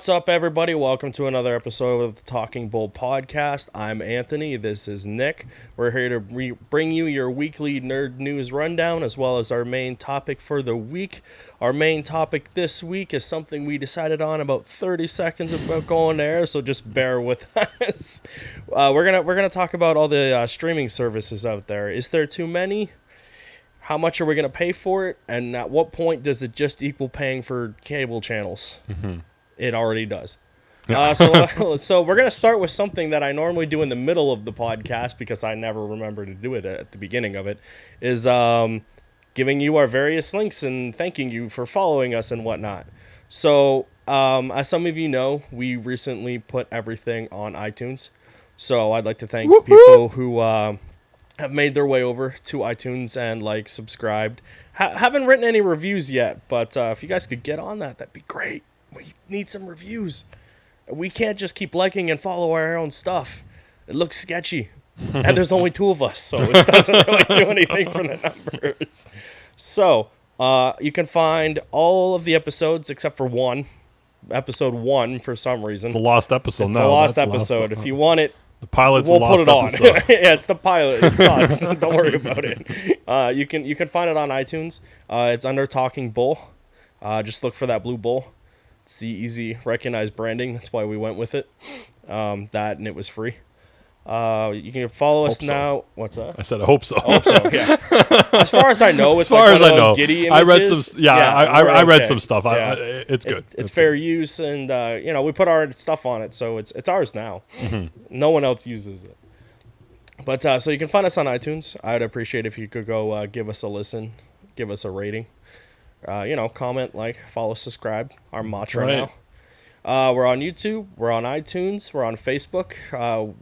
What's up, everybody? Welcome to another episode of the Talking Bull podcast. I'm Anthony. This is Nick. We're here to bring you your weekly nerd news rundown, as well as our main topic for the week. Our main topic this week is something we decided on about 30 seconds about going there, so just bear with us. We're gonna talk about all the streaming services out there. Is there too many? How much are we gonna pay for it? And at what point does it just equal paying for cable channels? Mm-hmm. It already does. So we're going to start with something that I normally do in the middle of the podcast because I never remember to do it at the beginning of it, is giving you our various links and thanking you for following us and whatnot. So as some of you know, we recently put everything on iTunes. So I'd like to thank people who have made their way over to iTunes and subscribed. Haven't written any reviews yet, but if you guys could get on that, that'd be great. We need some reviews. We can't just keep liking and follow our own stuff. It looks sketchy. And there's only 2 of us, so it doesn't really do anything for the numbers. So, you can find all of the episodes except for one. Episode 1, for some reason. It's a lost episode. It's the lost episode. If you want it, the pilot's we'll lost put it episode. on. Yeah, it's the pilot. It sucks. Don't worry about it. You can find it on iTunes. It's under Talking Bull. Just look for that blue bull. It's the easy recognized branding. That's why we went with it. That, and it was free. You can follow us now. What's that? I said I hope so. I hope so, yeah. As far as I know, it's as far as I know. giddy images. I read some. I read some stuff. Yeah. It's good. It's fair use, and we put our stuff on it, so it's ours now. Mm-hmm. No one else uses it. But so you can find us on iTunes. I'd appreciate if you could go give us a listen, give us a rating. Comment, follow, subscribe. Our mantra now. We're on YouTube. We're on iTunes. We're on Facebook.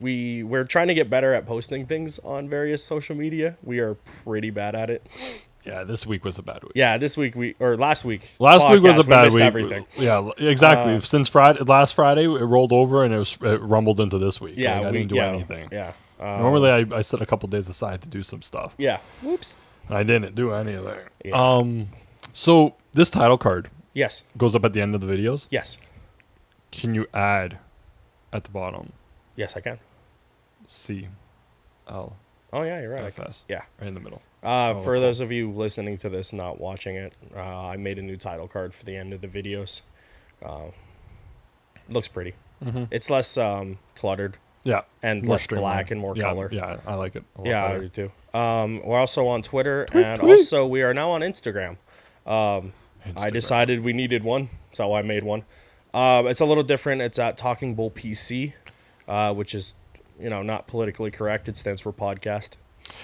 We're trying to get better at posting things on various social media. We are pretty bad at it. Yeah, this week was a bad week. Yeah, last week. Last week was a bad week. Everything. Yeah, exactly. Since last Friday, it rolled over and it rumbled into this week. Yeah, I didn't do anything. Yeah. Normally, I set a couple days aside to do some stuff. Yeah. Whoops. I didn't do any of that. Yeah. So this title card, yes, goes up at the end of the videos. Yes. Can you add at the bottom? Yes, I can. C, L. Oh yeah, you're right. FS. Yeah, right in the middle. For those of you listening to this, not watching it, I made a new title card for the end of the videos. Looks pretty. Mm-hmm. It's less cluttered. Yeah, and less black and more color. Yeah, I like it. I do too. We're also on Twitter, and also we are now on Instagram. I decided we needed one, so I made one. It's a little different. It's at Talking Bull PC, which is, not politically correct. It stands for podcast.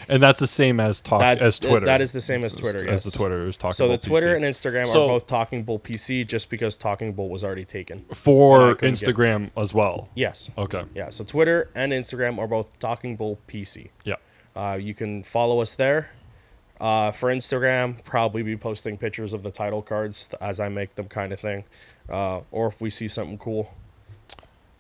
And that's the same as Twitter. That is the same as Twitter. As the Twitter is Talking So Bull the Twitter PC. and Instagram are both Talking Bull PC, just because Talking Bull was already taken for Instagram as well. Yes. Okay. Yeah. So Twitter and Instagram are both Talking Bull PC. Yeah. You can follow us there. For Instagram, probably be posting pictures of the title cards as I make them, kind of thing. Or if we see something cool.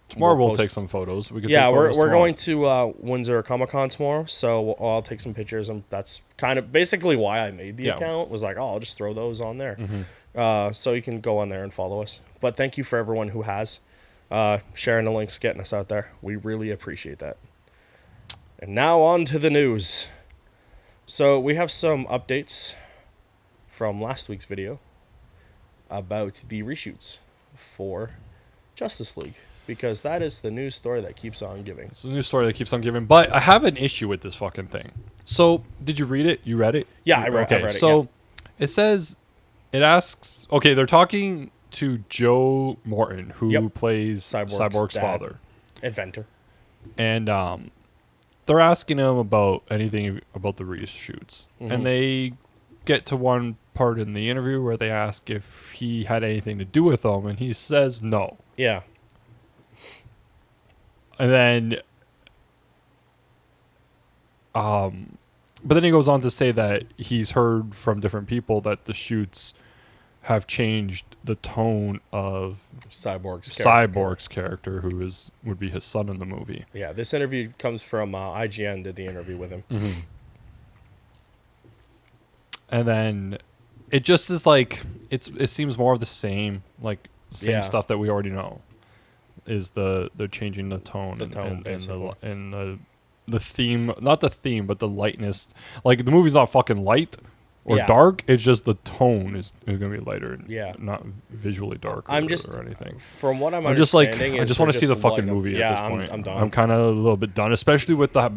Tomorrow we'll take some photos. We're going to Windsor Comic Con tomorrow, so I'll take some pictures, and that's kind of basically why I made the account. Was I'll just throw those on there. Mm-hmm. So you can go on there and follow us. But thank you for everyone who has sharing the links, getting us out there. We really appreciate that. And now on to the news. So we have some updates from last week's video about the reshoots for Justice League, because that is the news story that keeps on giving. It's the news story that keeps on giving, but I have an issue with this fucking thing. So, did you read it? You read it? Yeah, I read it. So, it says, it asks, they're talking to Joe Morton, who plays Cyborg's father. Inventor. And they're asking him about anything about the reshoots. Mm-hmm. And they get to one part in the interview where they ask if he had anything to do with them, and he says no. Yeah. And then but then he goes on to say that he's heard from different people that the shoots have changed the tone of Cyborg's character, who would be his son in the movie. Yeah, this interview comes from IGN, did the interview with him. Mm-hmm. And then it just is it seems more of the same, same stuff that we already know. is they're changing the tone, and the theme, not the theme, but the lightness. Like the movie's not fucking light or Yeah. dark. It's just the tone is gonna be lighter and Yeah. not visually dark or anything. From what I'm just like understanding, I just want to see the fucking movie at this point. I'm done. I'm kind of a little bit done, especially with the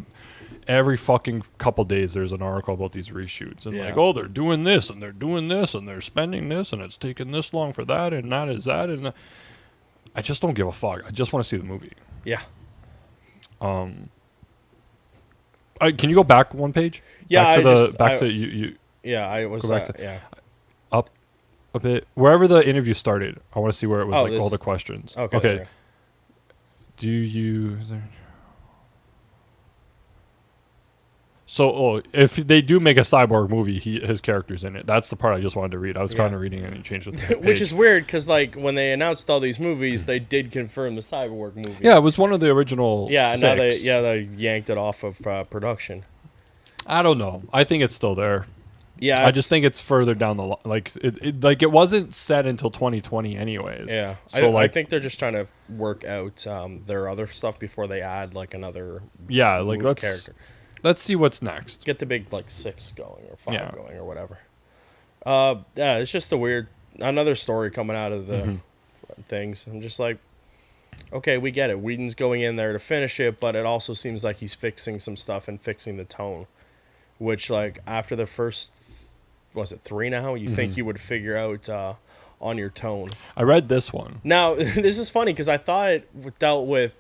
every fucking couple days there's an article about these reshoots and like, oh, they're doing this and they're doing this and they're spending this and it's taking this long for that and that is that and I just don't give a fuck. I just want to see the movie. Yeah. Can you go back one page? Yeah. Back to you. Yeah, I was. Go back up a bit. Wherever the interview started, I want to see where it was all the questions. Okay. Do you? So, if they do make a cyborg movie, his character's in it. That's the part I just wanted to read. I was kind of reading it and you changed the page. Which is weird because, like, when they announced all these movies, they did confirm the cyborg movie. Yeah, it was one of the original. Yeah, and 6. now they yanked it off of production. I don't know. I think it's still there. Yeah, I just think it's further down the line. Like it wasn't set until 2020, anyways. Yeah, so I think they're just trying to work out their other stuff before they add like another. Yeah, like character. Let's see what's next. Get the big 6 going or 5 going or whatever. Yeah, it's just another story coming out of the things. I'm just like, okay, we get it. Whedon's going in there to finish it, but it also seems like he's fixing some stuff and fixing the tone, which like after the first, was it 3 now? You think you would figure out on your tone. I read this one. Now, this is funny because I thought it dealt with,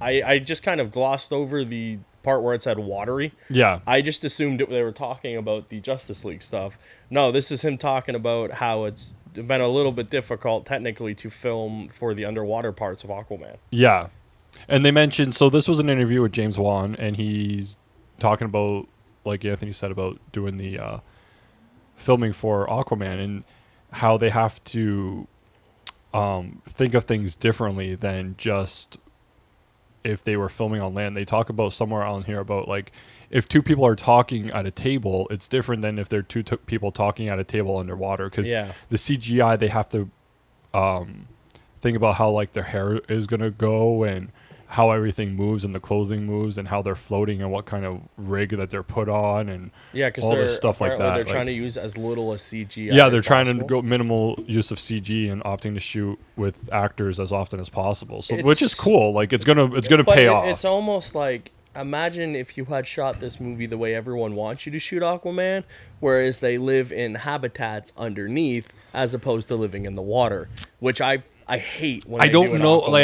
I just kind of glossed over the part where it said watery. Yeah. I just assumed they were talking about the Justice League stuff. No, this is him talking about how it's been a little bit difficult technically to film for the underwater parts of Aquaman. Yeah. And they mentioned, so this was an interview with James Wan, and he's talking about, like Anthony said, about doing the filming for Aquaman and how they have to think of things differently than just if they were filming on land. They talk about somewhere on here about like if 2 people are talking at a table, it's different than if they're 2 people talking at a table underwater, because the CGI, they have to think about how like their hair is going to go and how everything moves and the clothing moves and how they're floating and what kind of rig that they're put on and all this stuff like that. They're trying to use as little as CGI. Yeah, they're trying to go minimal use of CG and opting to shoot with actors as often as possible. So, which is cool. Like it's gonna pay off. It's almost like, imagine if you had shot this movie the way everyone wants you to shoot Aquaman, whereas they live in habitats underneath as opposed to living in the water, which I hate when I don't know. Like,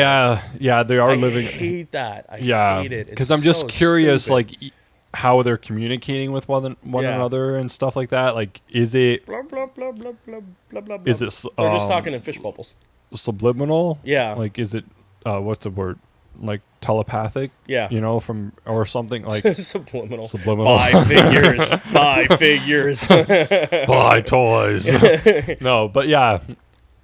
yeah, they are living. I hate that. I hate it. Because I'm just curious, stupid. like how they're communicating with one another and stuff like that. Like, is it blah blah blah blah blah blah blah? Is it? They're just talking in fish bubbles. Subliminal. Yeah. Like, is it? What's the word? Like telepathic. Yeah. You know, from or something like subliminal. Buy figures. Buy figures. Buy toys. No, but yeah.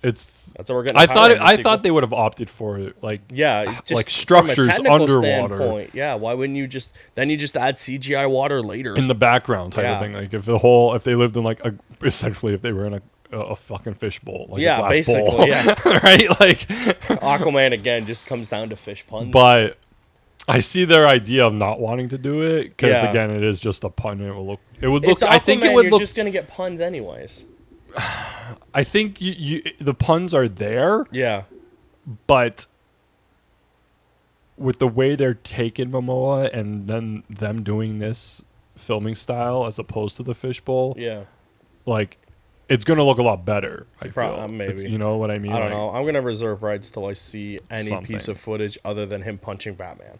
That's what we're getting. I thought they would have opted for like just like structures underwater. Standpoint. Yeah, why wouldn't you just add CGI water later in the background type of thing? Like if they lived in like essentially if they were in a fucking fishbowl, like a glass basically, bowl. Right? Like Aquaman again just comes down to fish puns. But I see their idea of not wanting to do it because again, it is just a pun. It would look. I think it would look. You're just gonna get puns anyways. I think the puns are there. Yeah. But with the way they're taking Momoa and then them doing this filming style as opposed to the fishbowl, like it's going to look a lot better, I feel. Maybe. You know what I mean? I don't know. I'm going to reserve rights till I see any piece of footage other than him punching Batman.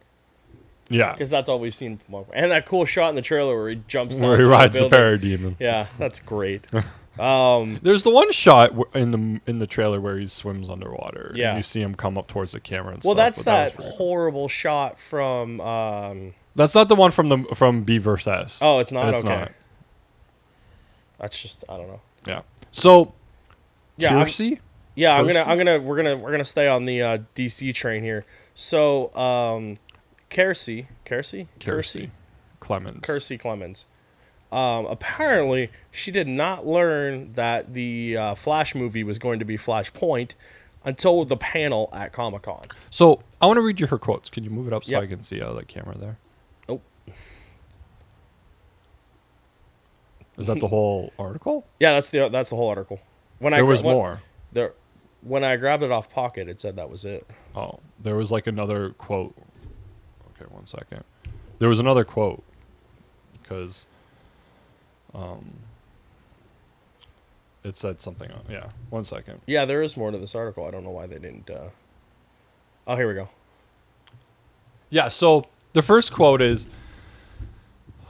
Yeah. Because that's all we've seen from Marvel. And that cool shot in the trailer where he jumps down. Where he rides the parademon. Yeah, that's great. There's the one shot in the trailer where he swims underwater. Yeah. And you see him come up towards the camera and stuff. Well, that's that horrible shot from... That's not the one from B vs. S. Oh, it's not? It's okay. not. That's just... I don't know. Yeah. So... Yeah, Kiersey? We're gonna stay on the DC train here. So, Kiersey Clemens. Apparently, she did not learn that the Flash movie was going to be Flashpoint until the panel at Comic-Con. So I want to read you her quotes. Can you move it up so Yep. I can see the camera there? Oh. Is that the whole article? Yeah, that's the whole article. There was more. When I grabbed it off Pocket, it said that was it. Oh, there was like another quote. Okay, 1 second. There was another quote because it said something. Yeah, 1 second. Yeah, there is more to this article. I don't know why they didn't. Oh, here we go. Yeah, so the first quote is,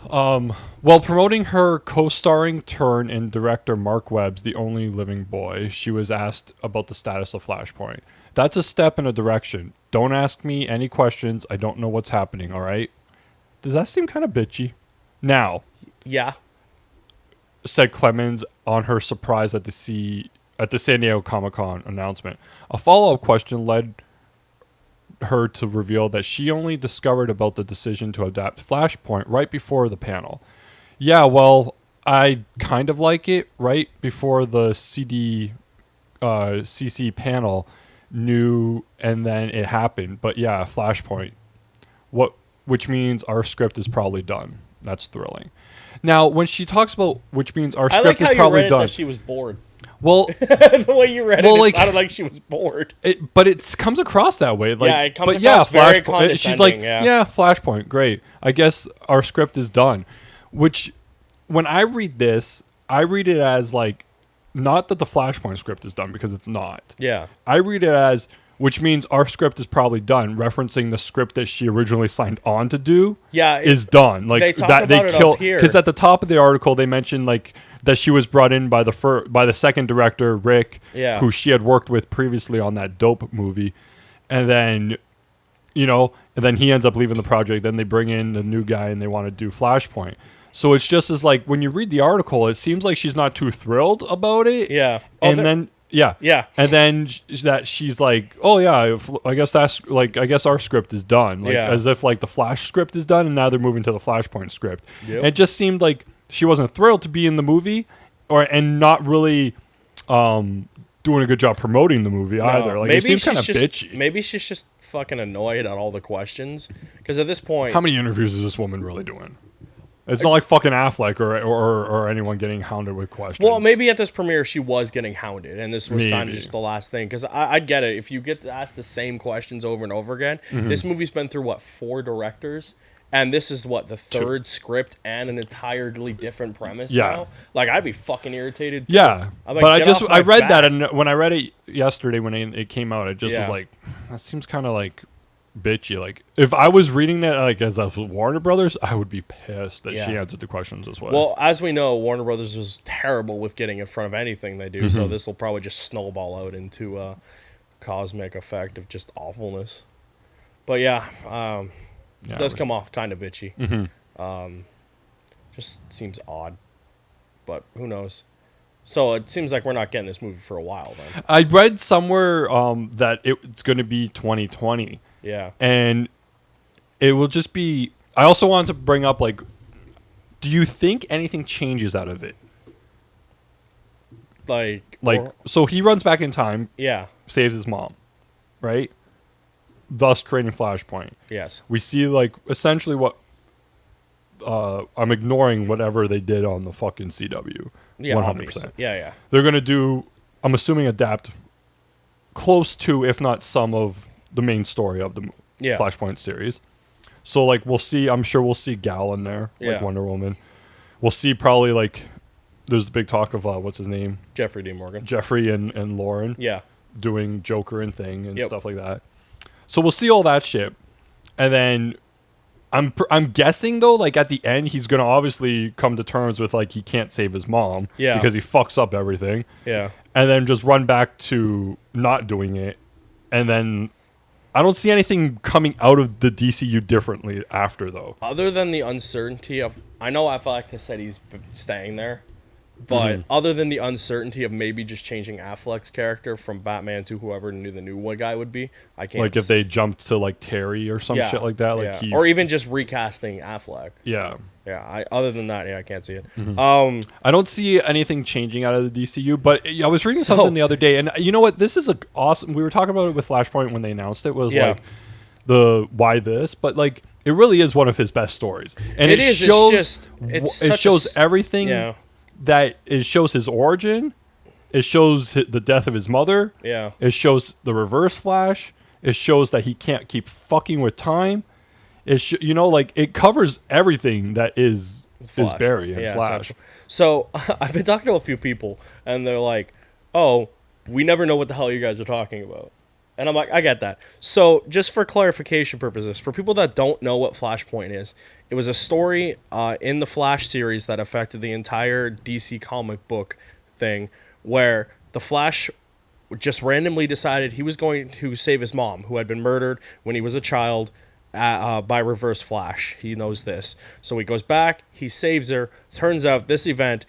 while promoting her co-starring turn in director Mark Webb's The Only Living Boy, she was asked about the status of Flashpoint. That's a step in a direction. Don't ask me any questions. I don't know what's happening, all right? Does that seem kind of bitchy? Now, Yeah. said Clemens on her surprise at the San Diego Comic-Con announcement. A follow-up question led her to reveal that she only discovered about the decision to adapt Flashpoint right before the panel. Yeah, well, I kind of like it right before the CC panel knew, and then it happened. But yeah, Flashpoint, which means our script is probably done. That's thrilling. Now, when she talks about which means our script is probably done, that she was bored. Well, the way you read it sounded like she was bored. But it comes across that way. Like, yeah, it comes across very condescending. She's like, yeah, Flashpoint, great. I guess our script is done. Which, when I read this, I read it as like, not that the Flashpoint script is done, because it's not. Yeah. I read it as, which means our script is probably done, referencing the script that she originally signed on to do. Yeah, is done. Like they talk about it up here. Because at the top of the article they mentioned like that she was brought in by the second director Rick, who she had worked with previously on that Dope movie, and then he ends up leaving the project. Then they bring in the new guy and they want to do Flashpoint. So it's just as like when you read the article, it seems like she's not too thrilled about it. Yeah, and then. Yeah. And then that she's like, oh yeah, I guess our script is done. Like as if like the Flash script is done and now they're moving to the Flashpoint script. Yep. And it just seemed like she wasn't thrilled to be in the movie and not really doing a good job promoting the movie either. Like it seems kind of bitchy. Maybe she's just fucking annoyed at all the questions. Because at this point, how many interviews is this woman really doing? It's not like fucking Affleck or anyone getting hounded with questions. Well, maybe at this premiere she was getting hounded, and this was kind of just the last thing. Because I get it. If you get to ask the same questions over and over again, this movie's been through, 4 directors? And this is, the third script and an entirely different premise now? Like, I'd be fucking irritated. Too. Yeah. Like, but I read that, and when I read it yesterday when it came out, it just was like, that seems kind of like bitchy. Like if I was reading that like as a Warner Brothers, I would be pissed that she answered the questions as well. Well, as we know, Warner Brothers is terrible with getting in front of anything they do, so this will probably just snowball out into a cosmic effect of just awfulness. But it does come off kind of bitchy. Just seems odd, but who knows. So it seems like we're not getting this movie for a while then. I read somewhere that it's going to be 2020. Yeah. And it will just be... I also wanted to bring up, like, do you think anything changes out of it? So he runs back in time. Yeah. Saves his mom. Right? Thus creating Flashpoint. Yes. We see, like, essentially what... I'm ignoring whatever they did on the fucking CW. Yeah, 100%. Obviously. Yeah. They're going to do... I'm assuming adapt close to, if not some of... the main story of the Flashpoint series. So like I'm sure we'll see Gal in there, like Wonder Woman. We'll see probably like there's the big talk of what's his name? Jeffrey D. Morgan. Jeffrey and Lauren. Yeah. Doing Joker and thing and stuff like that. So we'll see all that shit. And then I'm guessing though, like at the end he's gonna obviously come to terms with like he can't save his mom. Yeah. Because he fucks up everything. Yeah. And then just run back to not doing it. And then I don't see anything coming out of the DCU differently after, though. Other than the uncertainty of... I know Affleck has said he's staying there, but other than the uncertainty of maybe just changing Affleck's character from Batman to whoever the new guy would be, I can't... Like if they jumped to, like, Terry or some shit like that. Like or even just recasting Affleck. Yeah. Yeah, other than that, I can't see it. I don't see anything changing out of the DCU, but I was reading something the other day, and you know what? This is awesome. We were talking about it with Flashpoint when they announced it. Was like the why this, but like it really is one of his best stories, and it shows it shows everything. That it shows his origin. It shows the death of his mother. Yeah. It shows the Reverse Flash. It shows that he can't keep fucking with time. Like it covers everything that is Barry and Flash. So I've been talking to a few people, and they're like, "Oh, we never know what the hell you guys are talking about." And I'm like, I get that. So just for clarification purposes, for people that don't know what Flashpoint is, it was a story in the Flash series that affected the entire DC comic book thing, where the Flash just randomly decided he was going to save his mom, who had been murdered when he was a child by Reverse Flash. He knows this. So he goes back, he saves her. Turns out this event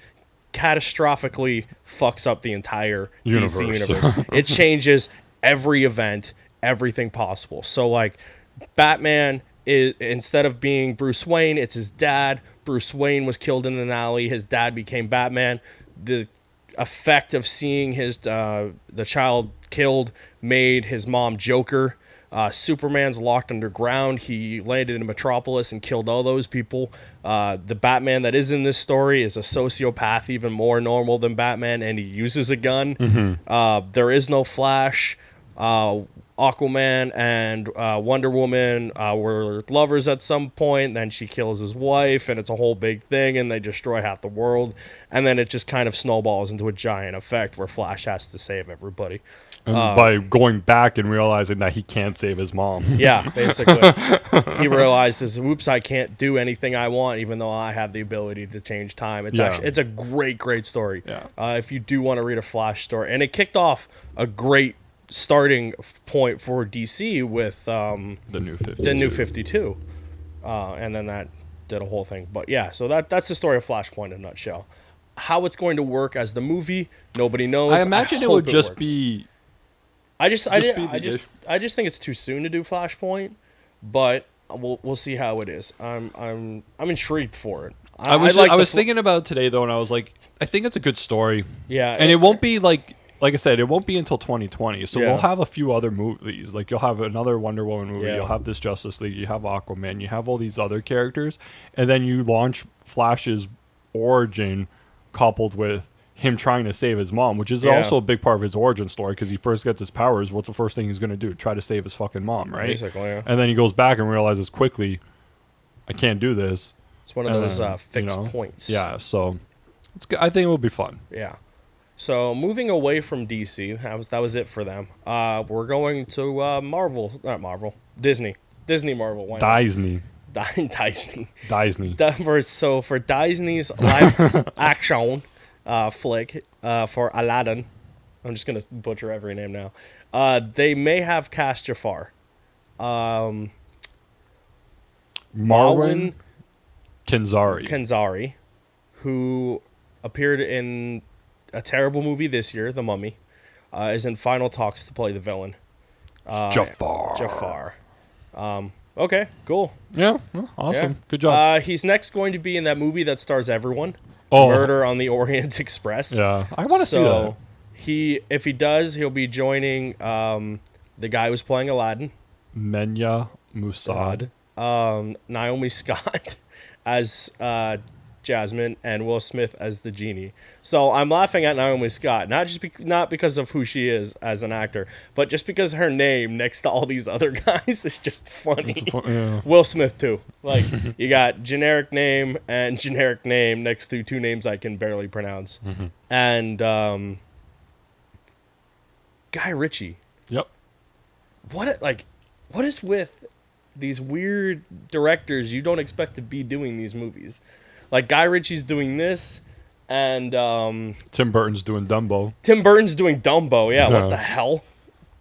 catastrophically fucks up the entire DC universe. It changes every event, everything possible. So, like, Batman is, instead of being Bruce Wayne, it's his dad. Bruce Wayne was killed in an alley. His dad became Batman. The effect of seeing the child killed made his mom Joker. Superman's locked underground. He landed in Metropolis and killed all those people. The Batman that is in this story is a sociopath, even more normal than Batman, and he uses a gun. Mm-hmm. There is no Flash. Aquaman and Wonder Woman were lovers at some point. Then she kills his wife, and it's a whole big thing, and they destroy half the world. And then it just kind of snowballs into a giant effect where Flash has to save everybody. And by going back and realizing that he can't save his mom. Yeah, basically. He realizes, oops, I can't do anything I want, even though I have the ability to change time. It's actually, it's a great story. Yeah. If you do want to read a Flash story. And it kicked off a great starting point for DC with the new 52. And then that did a whole thing. But yeah, so that's the story of Flashpoint in a nutshell. How it's going to work as the movie, nobody knows. I imagine it would just be... I just think it's too soon to do Flashpoint, but we'll see how it is. I'm intrigued for it. I was thinking about it today though, and I was like, I think it's a good story. Yeah, and it won't be like I said, it won't be until 2020. So we'll have a few other movies. Like you'll have another Wonder Woman movie. Yeah. You'll have this Justice League. You have Aquaman. You have all these other characters, and then you launch Flash's origin, coupled with him trying to save his mom, which is also a big part of his origin story, because he first gets his powers. What's the first thing he's going to do? Try to save his fucking mom, right? Basically, yeah. And then he goes back and realizes quickly, I can't do this. It's one of those fixed points. Yeah, so I think it will be fun. Yeah. So moving away from DC, that was it for them. We're going to Disney Marvel. Why not? Disney. So for Disney's live action flick for Aladdin, I'm just gonna butcher every name now. They may have cast Jafar, Marwan Kenzari, who appeared in a terrible movie this year, The Mummy, is in final talks to play the villain. Jafar. Okay, cool. Yeah, awesome. Yeah. Good job. He's next going to be in that movie that stars everyone. Murder on the Orient Express. Yeah, I want to see that. If he does, he'll be joining the guy who's playing Aladdin, Menya Musad, Naomi Scott as Jasmine, and Will Smith as the genie. So I'm laughing at Naomi Scott, not because of who she is as an actor, but just because her name next to all these other guys is just funny. Will Smith too. Like you got generic name and generic name next to two names I can barely pronounce. Mm-hmm. And Guy Ritchie. Yep. What is with these weird directors you don't expect to be doing these movies? Like Guy Ritchie's doing this, and Tim Burton's doing Dumbo. Yeah, what the hell?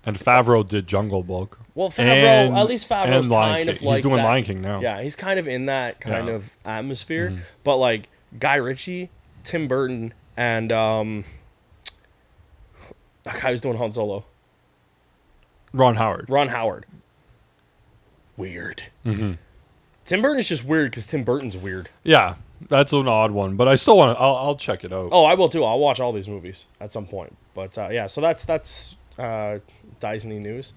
And Favreau did Jungle Book. Well, at least Favreau's kind of like he's doing that. Lion King now. Yeah, he's kind of in that kind of atmosphere. Mm-hmm. But like Guy Ritchie, Tim Burton, and that guy who's doing Han Solo. Ron Howard. Weird. Mm-hmm. Tim Burton's just weird because Tim Burton's weird. Yeah, that's an odd one, but I still want to. I'll check it out. Oh, I will too. I'll watch all these movies at some point. But yeah, so that's Disney news.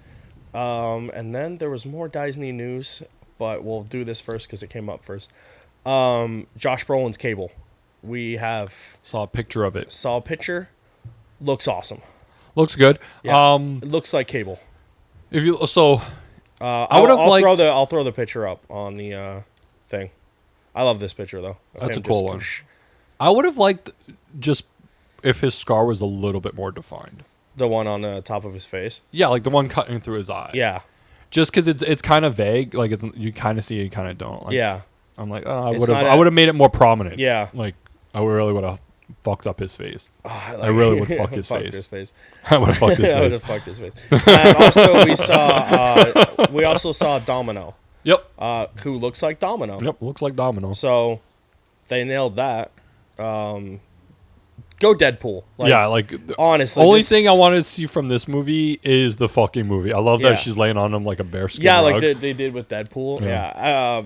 And then there was more Disney news, but we'll do this first because it came up first. Josh Brolin's Cable. We saw a picture of it. Saw a picture. Looks awesome. Looks good. Yeah. It looks like Cable. If you I would have liked. I'll throw the picture up on the thing. I love this picture though. That's a cool one. I would have liked just if his scar was a little bit more defined. The one on the top of his face. Yeah, like the one cutting through his eye. Yeah. Just because it's kind of vague, like you kind of see it, you kind of don't. Like, yeah. I'm like, I would have made it more prominent. Yeah. Like I really would have fucked up his face. Oh, I really would fuck his face. I would have fucked his face. I would have fucked his face. And also we also saw Domino. Yep. Who looks like Domino. Yep, looks like Domino. So they nailed that. Go Deadpool. Honestly. Only thing I wanted to see from this movie is the fucking movie. I love that she's laying on him like a bearskin rug. Like they did with Deadpool. Yeah.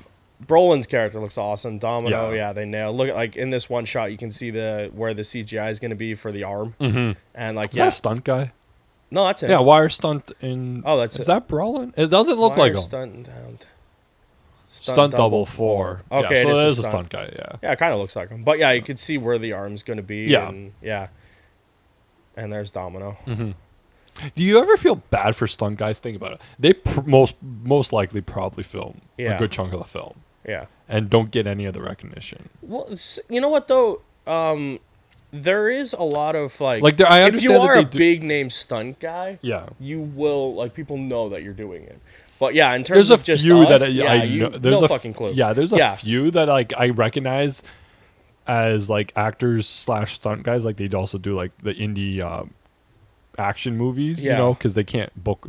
Brolin's character looks awesome. Domino, they nailed. Look at like in this one shot, you can see where the CGI is going to be for the arm, and like is that a stunt guy? No, that's him. Yeah, wire stunt in. Oh, that's is that Brolin? It doesn't look wire like him. Stunt double 4. Okay, yeah, so it is a stunt guy. Yeah. Yeah, it kind of looks like him, but yeah, you could see where the arm's going to be. Yeah. And there's Domino. Mm-hmm. Do you ever feel bad for stunt guys? Think about it. They most likely probably film a good chunk of the film. Yeah. And don't get any of the recognition. Well, you know what though? There is a lot of I understand if you are a big name stunt guy, you will people know that you're doing it. But yeah, in terms of just few us, that I know, there's no fucking clue. Yeah, there's a few that I recognize as actors / stunt guys. Like they'd also do the indie action movies, you know, because they can't book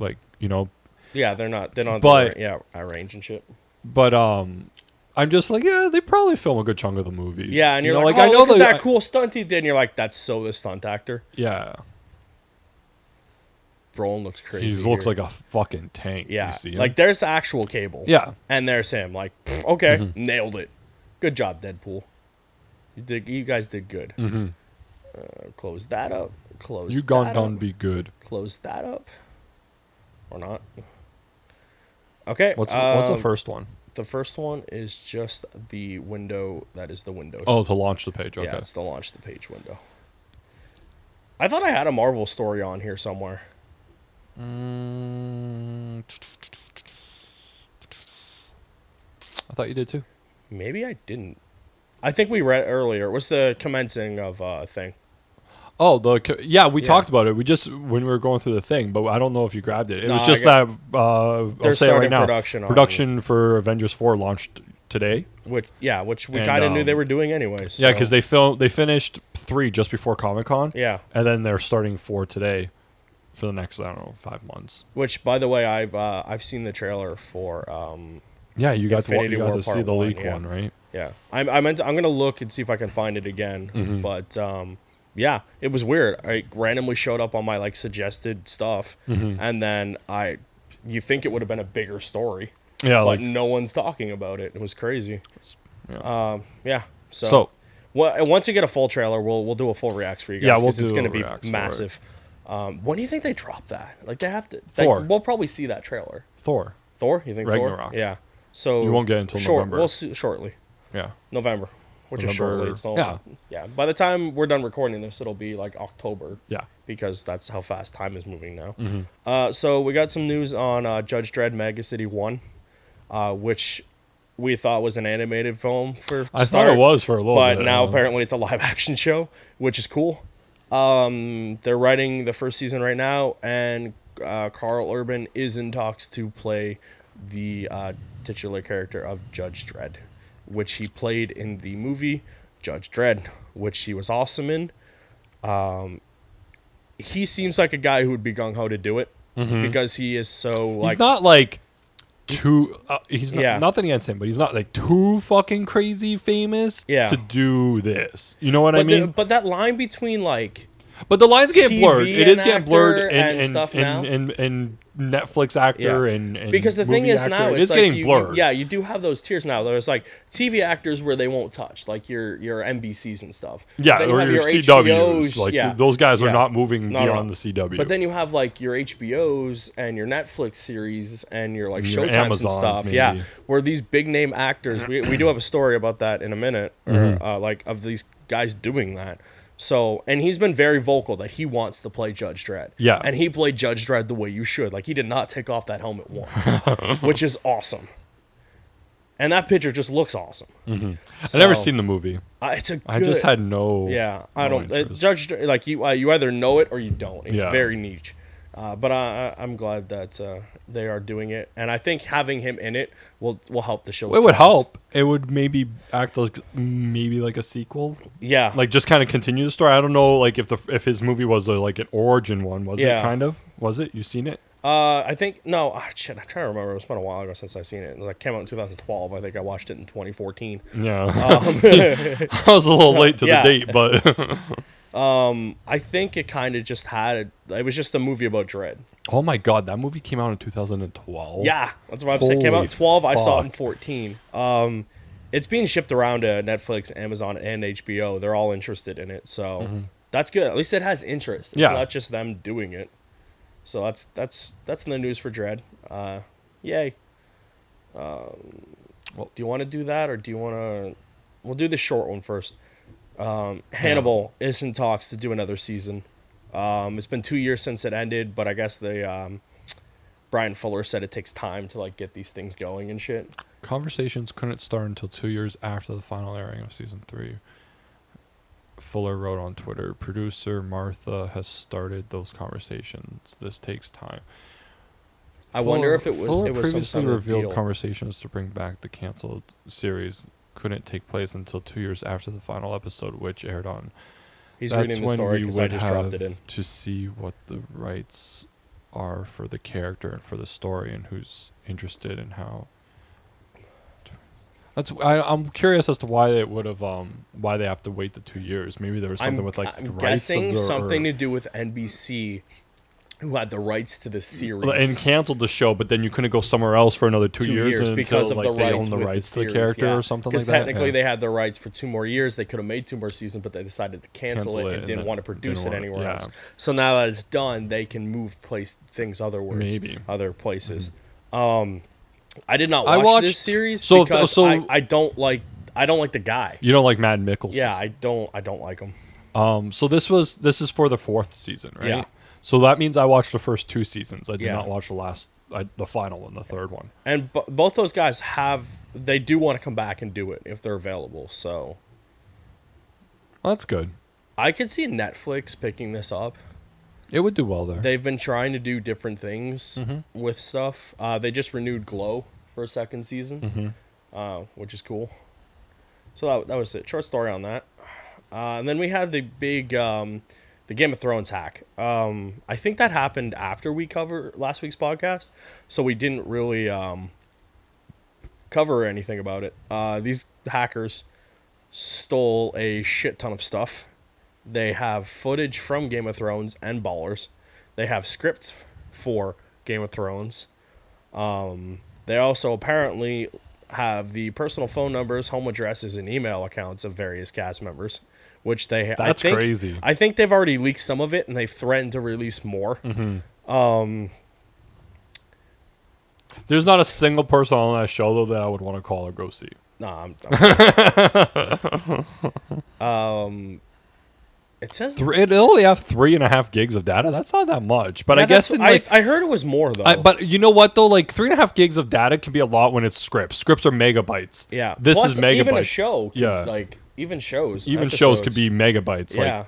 Yeah, they don't. But arrange and shit. But I'm just they probably film a good chunk of the movies. Yeah, and you're I know look at that cool stunt he did, and you're like, that's so the stunt actor. Yeah. Brolin looks crazy. He looks like a fucking tank. Yeah, you see him? There's actual Cable. Yeah, and there's him. Okay, nailed it. Good job, Deadpool. You guys did good. Mm-hmm. Close that up. You gone be good. Close that up, or not? Okay. What's the first one? The first one is just the window. That is the window. Oh, to launch the page. Okay. Yeah, it's to launch the page window. I thought I had a Marvel story on here somewhere. I thought you did too. Maybe I didn't. I think we read earlier. What's the commencing of a thing? Oh, we talked about it. We just when we were going through the thing, but I don't know if you grabbed it. It was just that I'll say it right now. Production for Avengers 4 launched today. Which we kind of knew they were doing anyway. So. Yeah, because they finished 3 just before Comic-Con. Yeah, and then they're starting 4 today for the next 5 months. Which, by the way, I've seen the trailer for. You got to see the leak one, right? Yeah, I'm gonna look and see if I can find it again, but. Yeah, it was weird. I randomly showed up on my suggested stuff, and then you think it would have been a bigger story. Yeah, but no one's talking about it. It was crazy. Yeah. So once we get a full trailer, we'll do a full reacts for you guys because it's going to be massive. When do you think they drop that? They have to. Thor. We'll probably see that trailer. Thor. You think Ragnarok. Thor? Yeah. So you won't get it until November. We'll see shortly. Yeah. November. Which is shortly. Yeah. By the time we're done recording this, it'll be October. Yeah. Because that's how fast time is moving now. So we got some news on Judge Dredd Mega City 1, which we thought was an animated film I thought it was for a little bit. But now apparently it's a live action show, which is cool. They're writing the first season right now, and Carl Urban is in talks to play the titular character of Judge Dredd, which he played in the movie Judge Dredd, which he was awesome in. He seems like a guy who would be gung-ho to do it because he is so he's not too he's not nothing against him, but he's not too fucking crazy famous to do this. You know what I mean? But that line between But the lines get blurred. It is getting blurred and stuff now. And Netflix actor and because the thing is actor, now it's like getting blurred. You do have those tiers now. There's like TV actors where they won't touch, like your NBCs and stuff. Yeah, or your CWs. Like those guys are not moving beyond the CW. But then you have like your HBOs and your Netflix series and your like your Showtimes Amazons, and stuff. maybe. Yeah, where these big name actors. We do have a story about that in a minute, or like of these guys doing that. So, and he's been very vocal that he wants to play Judge Dredd. Yeah. And he played Judge Dredd the way you should. Like, he did not take off that helmet once, which is awesome. And that picture just looks awesome. Mm-hmm. I've never seen the movie. It's a good... I just had no... Yeah, I don't... Judge Dredd, like, you either know it or you don't. It's very niche. But I'm glad that they are doing it, and I think having him in it will help the show. It would help. It would maybe act like like a sequel. Yeah, like just kind of continue the story. I don't know, like if his movie was like an origin one, was it kind of? Was it? You seen it? I think no. Shit, I'm trying to remember. It's been a while ago since I seen it. It came out in 2012. I think I watched it in 2014. Yeah, I was a little late to the date, but. I think it kind of just had it was just a movie about Dredd. Oh my god, that movie came out in 2012. Yeah, that's what I'm saying. It came out in 12. I saw it in 14. It's being shipped around to Netflix, Amazon, and HBO. They're all interested in it, so that's good. At least it has interest. It's not just them doing it. So that's in the news for Dredd. Yay. Well, do you want to do that, or do you want to? We'll do the short one first. Hannibal is in talks to do another season. It's been 2 years since it ended, but I guess Brian Fuller said it takes time to like get these things going and shit. Conversations couldn't start until 2 years after the final airing of season 3. Fuller wrote on Twitter, producer Martha has started those conversations. This takes time. I wonder if it was Fuller it was previously some revealed deal. Conversations to bring back the canceled series couldn't take place until 2 years after the final episode, which aired on. He's reading the story because I just dropped it in. To see what the rights are for the character and for the story and who's interested in how. I'm curious as to why it would have why they have to wait the 2 years. Maybe there was something with like I'm the rights guessing of something to do with NBC, who had the rights to the series and canceled the show, but then you couldn't go somewhere else for another 2 years because until, of like, the they rights own the with rights the to the series, character or something like that. Because technically they had the rights for 2 more years. They could have made 2 more seasons, but they decided to cancel it and didn't want to produce it anywhere else. So now that it's done, they can move things other places. I did not watch this series because I don't like the guy. You don't like Matt Mikkelsen? Yeah, I don't like him. So this is for the 4th season, right? Yeah. So that means I watched the first 2 seasons. I did not watch the final one, the 3rd one. And both those guys they do want to come back and do it if they're available. So well, that's good. I could see Netflix picking this up. It would do well there. They've been trying to do different things with stuff. They just renewed Glow for a 2nd season, which is cool. So that was it. Short story on that. And then we had the big the Game of Thrones hack. I think that happened after we covered last week's podcast, so we didn't really cover anything about it. These hackers stole a shit ton of stuff. They have footage from Game of Thrones and Ballers. They have scripts for Game of Thrones. They also apparently have the personal phone numbers, home addresses, and email accounts of various cast members, which they That's crazy. I think they've already leaked some of it, and they've threatened to release more. There's not a single person on that show, though, that I would want to call or go see. No, it says it only have 3.5 gigs of data. That's not that much, but I guess I heard it was more though. But you know what though? Like 3.5 gigs of data can be a lot when it's scripts. Scripts are megabytes. Yeah, this is megabytes. Even a show, even shows could be megabytes. Yeah,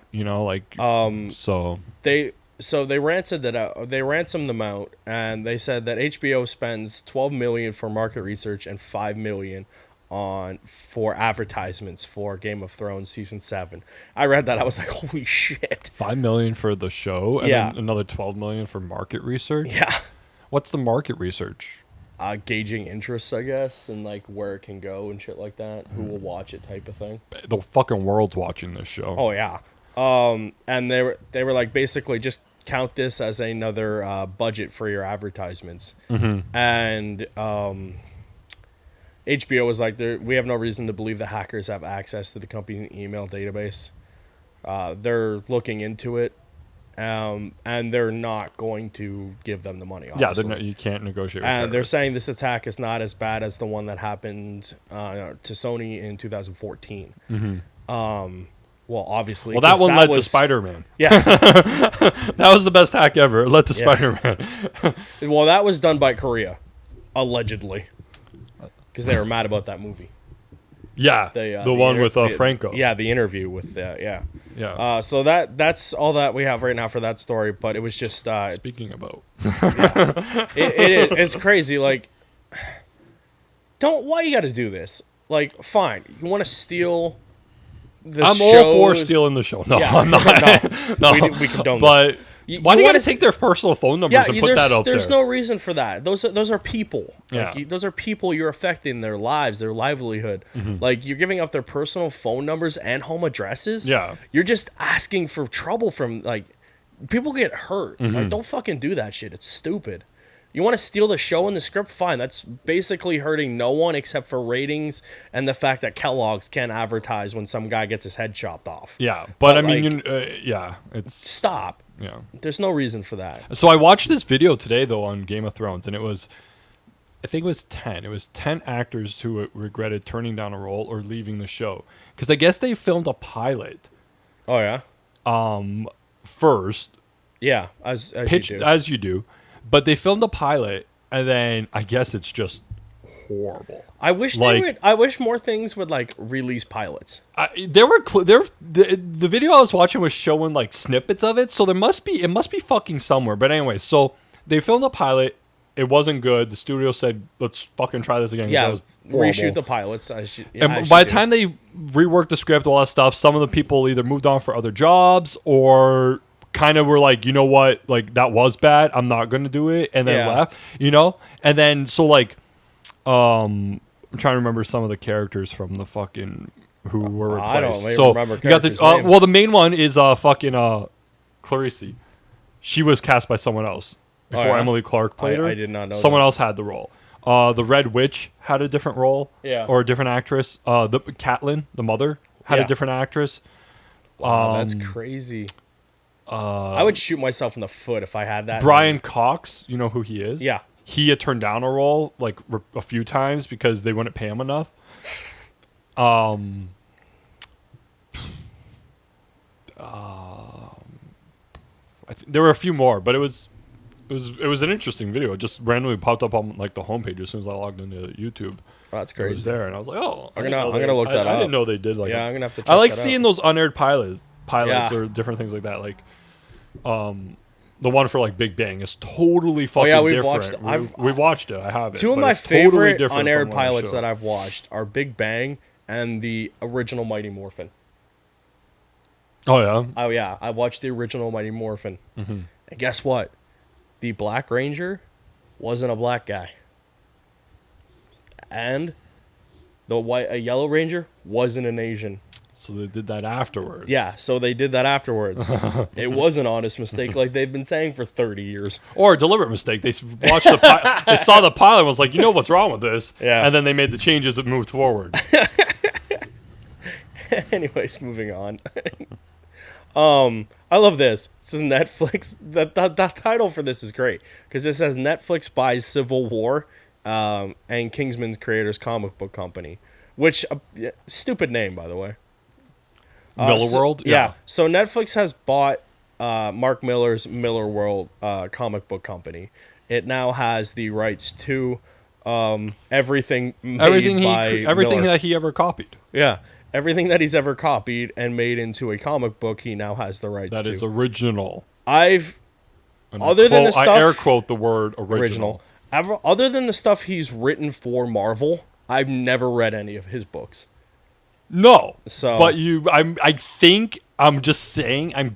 So they ransomed it out. They ransomed them out, and they said that HBO spends $12 million for market research and $5 million for advertisements for Game of Thrones season 7. I read that. I was like, holy shit. $5 million for the show, and then another $12 million for market research. Yeah. What's the market research? Gauging interests, I guess, and like where it can go and shit like that. Who will watch it, type of thing. The fucking world's watching this show. Oh yeah. And they were like, basically just count this as another budget for your advertisements. And HBO was like, we have no reason to believe the hackers have access to the company email database. They're looking into it, and they're not going to give them the money. Obviously. Yeah, you can't negotiate with And they're terrorists. saying this attack is not as bad as the one that happened to Sony in 2014. Well, obviously. Well, that one led to was Spider-Man. Yeah. That was the best hack ever. It led to Spider-Man. Well, that was done by Korea, allegedly, because they were mad about that movie. Yeah, the one with Franco. Yeah, the interview with yeah. Yeah. So that's all that we have right now for that story. But it was just Speaking about, it's crazy. Like, why you got to do this? Like, fine, you want to steal. I'm all for stealing the show. No, Yeah, I'm not. No, we condone but this. Why do you got to take their personal phone numbers and put that out there? There's no reason for that. Those are people. Yeah. Like, those are people you're affecting their lives, their livelihood. Like, you're giving up their personal phone numbers and home addresses. Yeah. You're just asking for trouble from, like, people get hurt. Like, don't fucking do that shit. It's stupid. You want to steal the show and the script? Fine. That's basically hurting no one except for ratings and the fact that Kellogg's can't advertise when some guy gets his head chopped off. Yeah, but I mean, like, it's stop. Yeah. There's no reason for that. So I watched this video today though on Game of Thrones, and I think it was 10. It was 10 actors who regretted turning down a role or leaving the show because I guess they filmed a pilot. Oh yeah. First. Yeah, as pitched you do. As you do. But they filmed a pilot, and then I guess it's just horrible. I wish they would. I wish more things would like release pilots. The video I was watching was showing like snippets of it, so it must be fucking somewhere. But anyway, so they filmed a pilot. It wasn't good. The studio said, "Let's fucking try this again." Yeah, that was horrible. reshoot the pilots. And by the time they reworked the script, all that stuff, some of the people either moved on for other jobs or kind of were like, you know what, like that was bad, I'm not gonna do it, and then left, and then so like I'm trying to remember some of the characters from the fucking who were replaced. I don't even remember you got the names. well, the main one is fucking Clarice. She was cast by someone else before Emily Clark played her. I did not know someone that. else had the role. The Red Witch had a different role, or a different actress. The Catelyn, the mother, had a different actress. Wow, that's crazy. I would shoot myself in the foot if I had that. Brian Cox, you know who he is? Yeah. He had turned down a role like a few times because they wouldn't pay him enough. There were a few more, but it was an interesting video. It just randomly popped up on like the homepage as soon as I logged into YouTube. Oh, that's crazy. It was there, and I was like, "Oh, I'm gonna look that up. I didn't know they did like. Yeah, I'm gonna have to. Check I like that seeing out. those unaired pilots or different things like that. Like, the one for like Big Bang is totally fucking different. We've watched it. I have it. Two of but my it's totally favorite different unaired from what I pilots showed. that I've watched are Big Bang and the original Mighty Morphin. Oh yeah. Oh yeah, I watched the original Mighty Morphin, and guess what? The Black Ranger wasn't a black guy, and a Yellow Ranger wasn't an Asian. So they did that afterwards. Yeah, so they did that afterwards. It was an honest mistake, like they've been saying for 30 years. Or a deliberate mistake. They watched they saw the pilot and was like, you know what's wrong with this? Yeah. And then they made the changes that moved forward. Anyways, moving on. I love this. This is Netflix. The title for this is great because it says Netflix buys Civil War and Kingsman's creators comic book company, which stupid name, by the way. Millarworld? Yeah. So Netflix has bought Mark Miller's Millarworld comic book company. It now has the rights to everything that he ever copied. Yeah. Everything that he's ever copied and made into a comic book, he now has the rights to. That is original. Than the stuff, I air quote the word original. Other than the stuff he's written for Marvel, I've never read any of his books. No. So, but I'm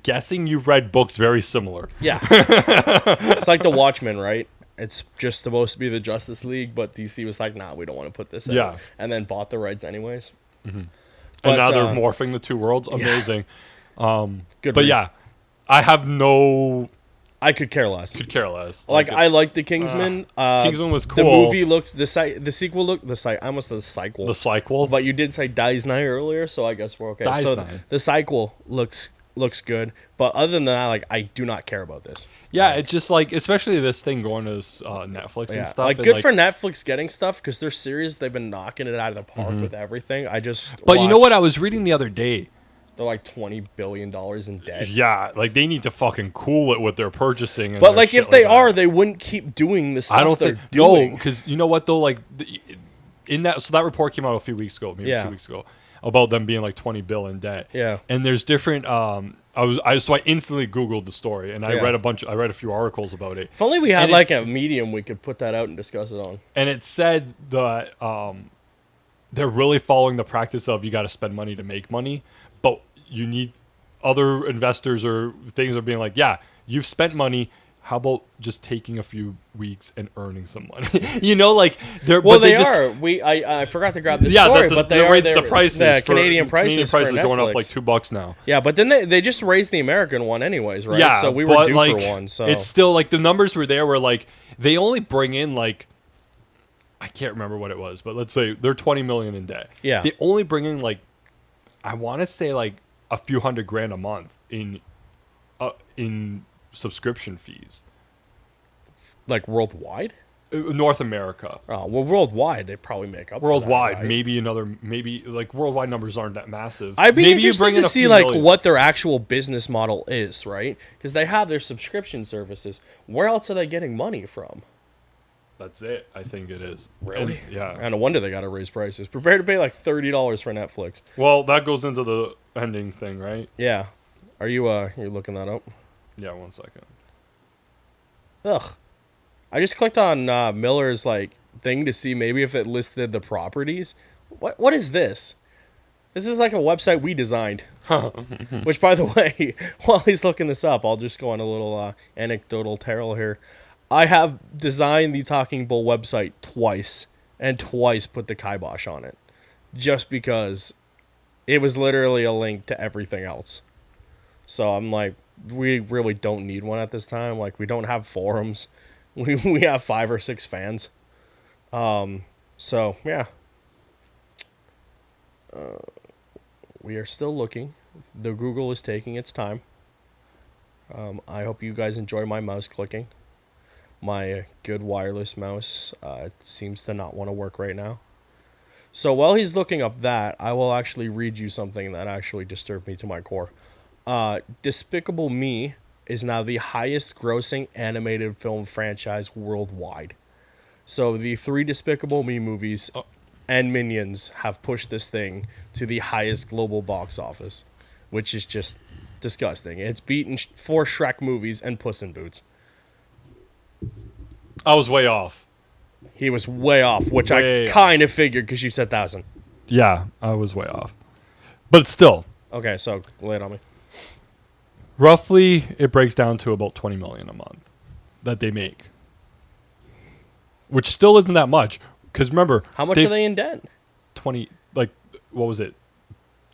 guessing you read books very similar. Yeah. It's like The Watchmen, right? It's just supposed to be the Justice League, but DC was like, nah, we don't want to put this in. Yeah. And then bought the rights anyways. Mm-hmm. And now they're morphing the two worlds. Amazing. Good but read. yeah, I have no. I could care less. Like I like the Kingsman. Kingsman was The cool. movie looks the sequel look I almost said the sequel. The sequel. But you did say Dies Night earlier, so I guess we're okay. Dies so Night. the sequel looks good, but other than that, like I do not care about this. Yeah, it's just like, especially this thing going to Netflix and stuff. Like, and good for Netflix getting stuff because their series, they've been knocking it out of the park with everything. But you know what I was reading the other day? They're like $20 billion in debt. Yeah, like they need to fucking cool it with their purchasing. And but like, if they are, they wouldn't keep doing the stuff I don't they're think doing. no, because you know what though, like in that, so that report came out a few weeks ago, maybe 2 weeks ago, about them being like 20 bill in debt. Yeah, and there's different. I instantly Googled the story and I read a few articles about it. If only we had like a medium we could put that out and discuss it on. And it said that they're really following the practice of you got to spend money to make money, but you need other investors or things are being like, yeah, you've spent money. How about just taking a few weeks and earning some money? You know, like they're. Well, they are. I forgot to grab this story, but they raised the prices. The Canadian prices are for going Netflix. up like $2 now. Yeah, but then they just raised the American one anyways, right? Yeah, so we were due for one. So it's still like the numbers were there. Were like they only bring in like I can't remember what it was, but let's say they're 20 million in debt. Yeah, they only bring in like I want to say like a few $100,000 a month in subscription fees. Like worldwide? North America. Oh, well, worldwide, they probably make up worldwide, for that, right? maybe like worldwide numbers aren't that massive. I'd be maybe interested to see like million. what their actual business model is, right? Because they have their subscription services. Where else are they getting money from? That's it. I think it is. Really? And, yeah. And no wonder they got to raise prices. Prepare to pay like $30 for Netflix. Well, that goes into the ending thing, right? Yeah. Are you you looking that up? Yeah, 1 second. Ugh. I just clicked on Miller's like thing to see maybe if it listed the properties. What is this? This is like a website we designed. Which, by the way, while he's looking this up, I'll just go on a little anecdotal tale here. I have designed the Talking Bull website twice, and twice put the kibosh on it, just because it was literally a link to everything else. So I'm like, we really don't need one at this time. Like, we don't have forums. We have 5 or 6 fans. So yeah. We are still looking. The Google is taking its time. I hope you guys enjoy my mouse clicking. My good wireless mouse seems to not want to work right now. So while he's looking up that, I will actually read you something that actually disturbed me to my core. Despicable Me is now the highest grossing animated film franchise worldwide. So the 3 Despicable Me movies and Minions have pushed this thing to the highest global box office, which is just disgusting. It's beaten 4 Shrek movies and Puss in Boots. I was way off. He was way off, which I kind of figured because you said 1,000. Yeah, I was way off. But still. Okay, so lay it on me. Roughly, it breaks down to about 20 million a month that they make. Which still isn't that much. Because remember... How much are they in debt? 20... Like, what was it?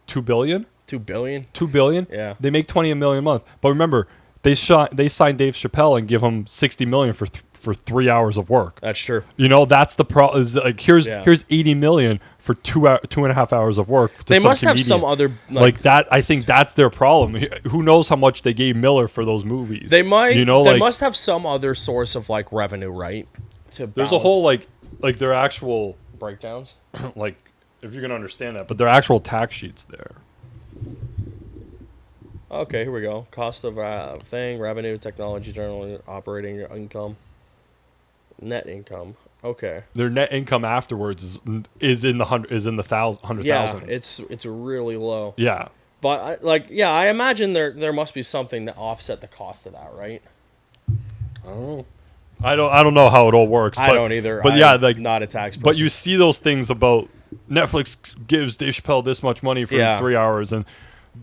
2 billion? 2 billion? 2 billion? Yeah. They make 20 million a month. But remember, they signed Dave Chappelle and give him 60 million for 3 hours of work. That's true. You know, that's the problem. Is like here's 80 million for 2.5 hours of work. They must have some other like that. I think that's their problem. Who knows how much they gave Miller for those movies? They might. You know, they must have some other source of like revenue, right? There's a whole like their actual breakdowns. Like if you can understand that, but their actual tax sheets there. Okay, here we go. Cost of revenue, technology, general operating income. Net income. Okay. Their net income afterwards is in the hundred thousands. Yeah, it's really low. Yeah. But I imagine there must be something to offset the cost of that, right? I don't know. I don't know how it all works. I don't either. But yeah, like not a tax person. But you see those things about Netflix gives Dave Chappelle this much money for 3 hours, and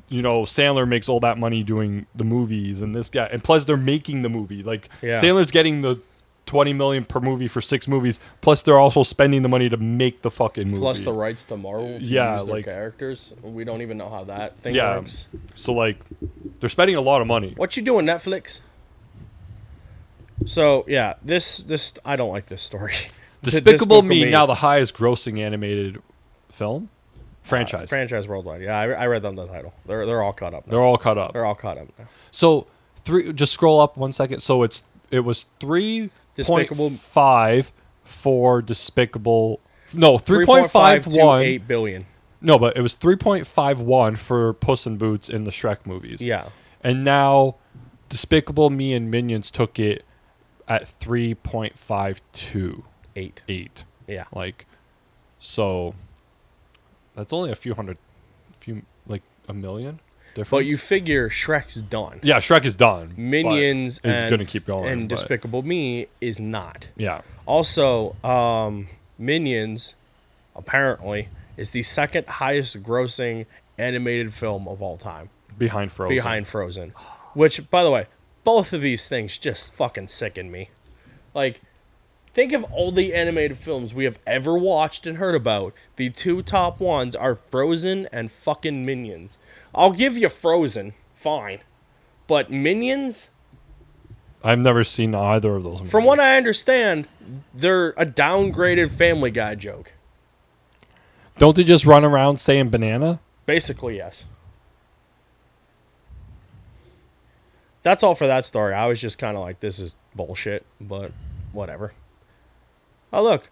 you know Sandler makes all that money doing the movies, and this guy, and plus they're making the movie. Like Sandler's getting the $20 million per movie for 6 movies. Plus, they're also spending the money to make the fucking movie. Plus the rights to Marvel to use their characters. We don't even know how that thing works. So, like, they're spending a lot of money. What you doing, Netflix? So, yeah, this I don't like this story. Despicable Me, now the highest grossing animated film? Franchise worldwide. Yeah, I read them the title. They're all caught up now. They're all caught up now. So, just scroll up 1 second. So, it was 3.5 for Despicable. No, 3.51 to 8 billion. No, but it was 3.51 for Puss in Boots in the Shrek movies. Yeah. And now Despicable Me and Minions took it at 3.52. 8. Yeah. Like, so that's only a million difference. But you figure Shrek's done. Yeah, Shrek is done. Minions is going to keep going. And Despicable Me is not. Yeah. Also, Minions apparently is the second highest grossing animated film of all time. Behind Frozen. Which, by the way, both of these things just fucking sicken me. Like, think of all the animated films we have ever watched and heard about. The 2 top ones are Frozen and fucking Minions. I'll give you Frozen, fine. But Minions? I've never seen either of those movies. From what I understand, they're a downgraded Family Guy joke. Don't they just run around saying banana? Basically, yes. That's all for that story. I was just kind of like, this is bullshit, but whatever. Oh, look.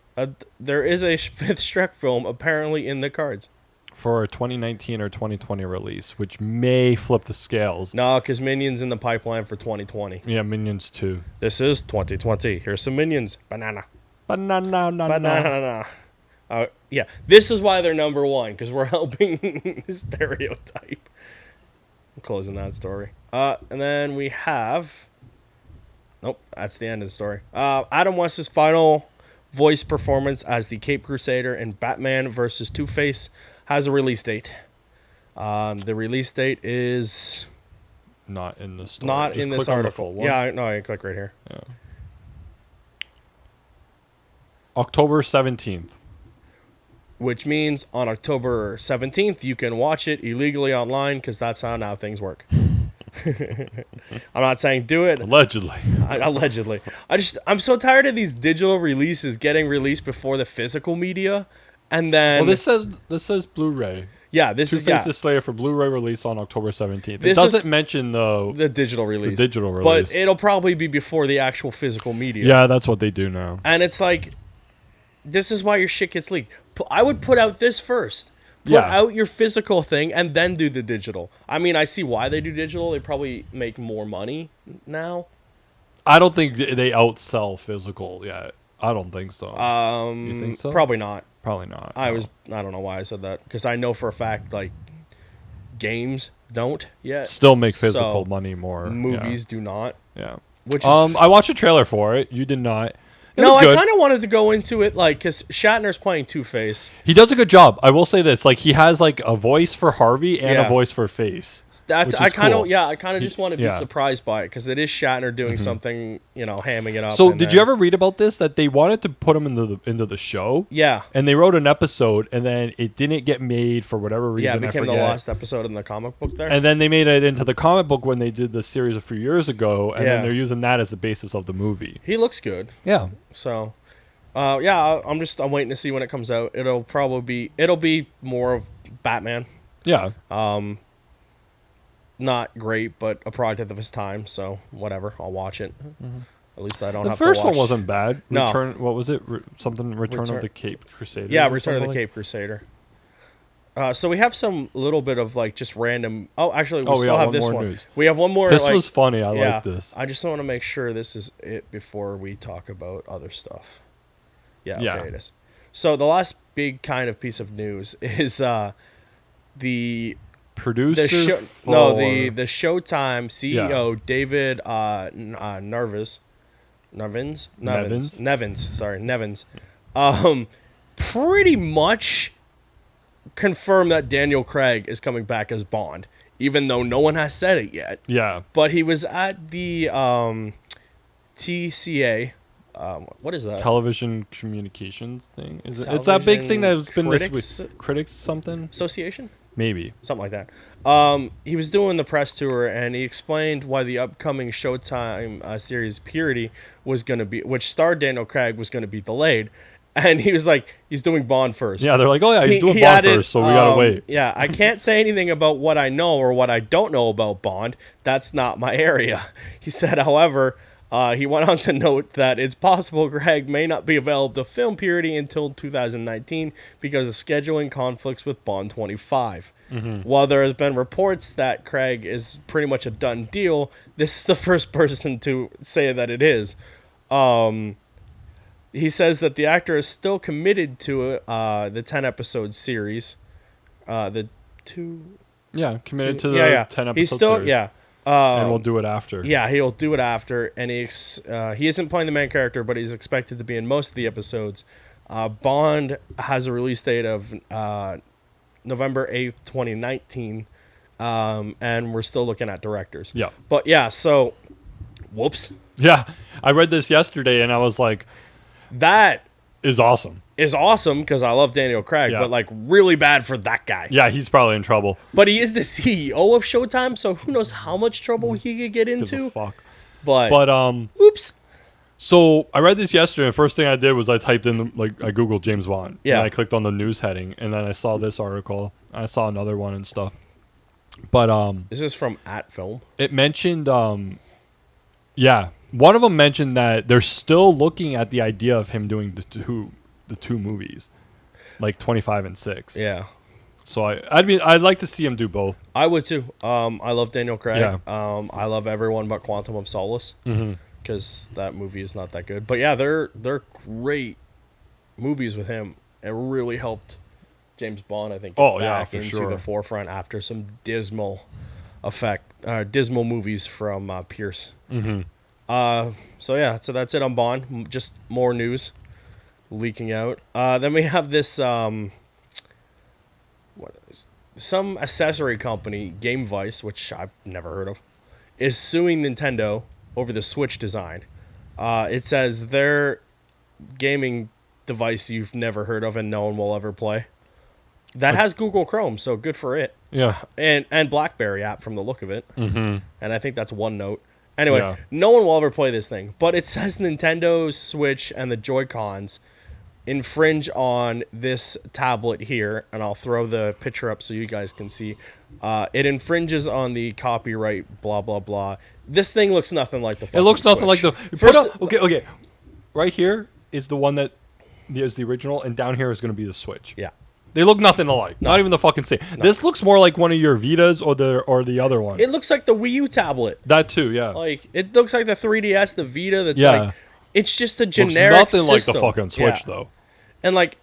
There is a 5th Shrek film apparently in the cards. For a 2019 or 2020 release, which may flip the scales. No, because Minions in the pipeline for 2020. Yeah, Minions 2. This is 2020. Here's some Minions. Banana. Yeah, this is why they're number 1, because we're helping stereotype. I'm closing that story. And then we have... Nope, that's the end of the story. Adam West's final voice performance as the Cape Crusader in Batman vs. Two-Face has a release date. The release date is... Not in the story. Not in this article. Yeah, no, I can click right here. Yeah. October 17th. Which means on October 17th, you can watch it illegally online because that's how now things work. I'm not saying do it. Allegedly. Allegedly. I'm so tired of these digital releases getting released before the physical media. And then... Well, this says Blu-ray. Yeah, this is... Two-Face is slated for Blu-ray release on October 17th. It doesn't mention the digital release. The digital release. But it'll probably be before the actual physical media. Yeah, that's what they do now. And it's like... This is why your shit gets leaked. I would put out this first. Put out your physical thing and then do the digital. I mean, I see why they do digital. They probably make more money now. I don't think they outsell physical yet. I don't think so. You think so? Probably not. Probably not. I don't know why I said that. Because I know for a fact, like, games don't yet. Still make physical money more. Movies do not. Yeah. Which is I watched a trailer for it. You did not. No, I kind of wanted to go into it, like, because Shatner's playing Two-Face. He does a good job. I will say this. Like, he has, like, a voice for Harvey and a voice for Face. I kind of just want to be surprised by it, because it is Shatner doing something, hamming it up. So, did you ever read about this? That they wanted to put him into the show? Yeah. And they wrote an episode, and then it didn't get made for whatever reason. Yeah, it became the last episode in the comic book there. And then they made it into the comic book when they did the series a few years ago, and then they're using that as the basis of the movie. He looks good. Yeah. So... I'm waiting to see when it comes out. It'll be more of Batman. Yeah. Not great, but a product of his time. So whatever, I'll watch it. Mm-hmm. At least I don't have to watch. watch. The first one wasn't bad. No. What was it? Return of the Cape Crusader. Yeah, Return of the Cape Crusader. So we have some little bit of like just random. Oh, actually, we still have this one. News. We have one more. This was funny. I like this. I just want to make sure this is it before we talk about other stuff. Yeah, okay, it is. So the last big kind of piece of news is the producer. The Showtime CEO David Nevins. Pretty much confirmed that Daniel Craig is coming back as Bond, even though no one has said it yet. Yeah, but he was at the TCA. what is that? Television communications thing. Is it? It's that big thing that's been this week. Critics something? Association? Maybe. Something like that. He was doing the press tour, and he explained why the upcoming Showtime series Purity was going to be, which starred Daniel Craig, was going to be delayed. And he was like, he's doing Bond first. Yeah, they're like, oh yeah, he's doing Bond first, so we gotta wait. Yeah, I can't say anything about what I know or what I don't know about Bond. That's not my area. He said, however, he went on to note that it's possible Craig may not be available to film Purity until 2019 because of scheduling conflicts with Bond 25. While there has been reports that Craig is pretty much a done deal, this is the first person to say that it is. He says that the actor is still committed to the 10-episode series. Committed to the 10-episode series. Yeah. And we'll do it after. Yeah, he'll do it after. And he isn't playing the main character, but he's expected to be in most of the episodes. Bond has a release date of November 8th, 2019. And we're still looking at directors. Yeah. But yeah, so, whoops. Yeah, I read this yesterday, and I was like... That is awesome. Is awesome because I love Daniel Craig, but like really bad for that guy. Yeah, he's probably in trouble. But he is the CEO of Showtime, so who knows how much trouble he could get into. Gives a fuck. But oops. So I read this yesterday, and the first thing I did was I typed in I googled James Bond. Yeah. And I clicked on the news heading, and then I saw this article. I saw another one and stuff. But is this from @film? It mentioned yeah. One of them mentioned that they're still looking at the idea of him doing the two movies, like 25 and 6. Yeah. So I'd like to see him do both. I would too. I love Daniel Craig. Yeah. I love everyone but Quantum of Solace because that movie is not that good. But yeah, they're great movies with him. It really helped James Bond, I think, back into the forefront after some dismal movies from Pierce. So that's it on Bond. Just more news leaking out. Then we have this some accessory company, Game Vice, which I've never heard of, is suing Nintendo over the Switch design. It says their gaming device you've never heard of and no one will ever play. That has Google Chrome, so good for it. Yeah. And BlackBerry app from the look of it. And I think that's OneNote. Anyway, no one will ever play this thing. But it says Nintendo Switch and the Joy-Cons infringe on this tablet here. And I'll throw the picture up so you guys can see. It infringes on the copyright, blah, blah, blah. This thing looks nothing like the fucking It looks nothing Switch. like the... Okay. Right here is the one that is the original. And down here is going to be the Switch. Yeah. They look nothing alike. No. Not even the fucking same. No. This looks more like one of your Vitas or the other one. It looks like the Wii U tablet. That too, yeah. Like it looks like the 3DS, the Vita. Like, it's just a generic nothing system. Like the fucking Switch though. And like,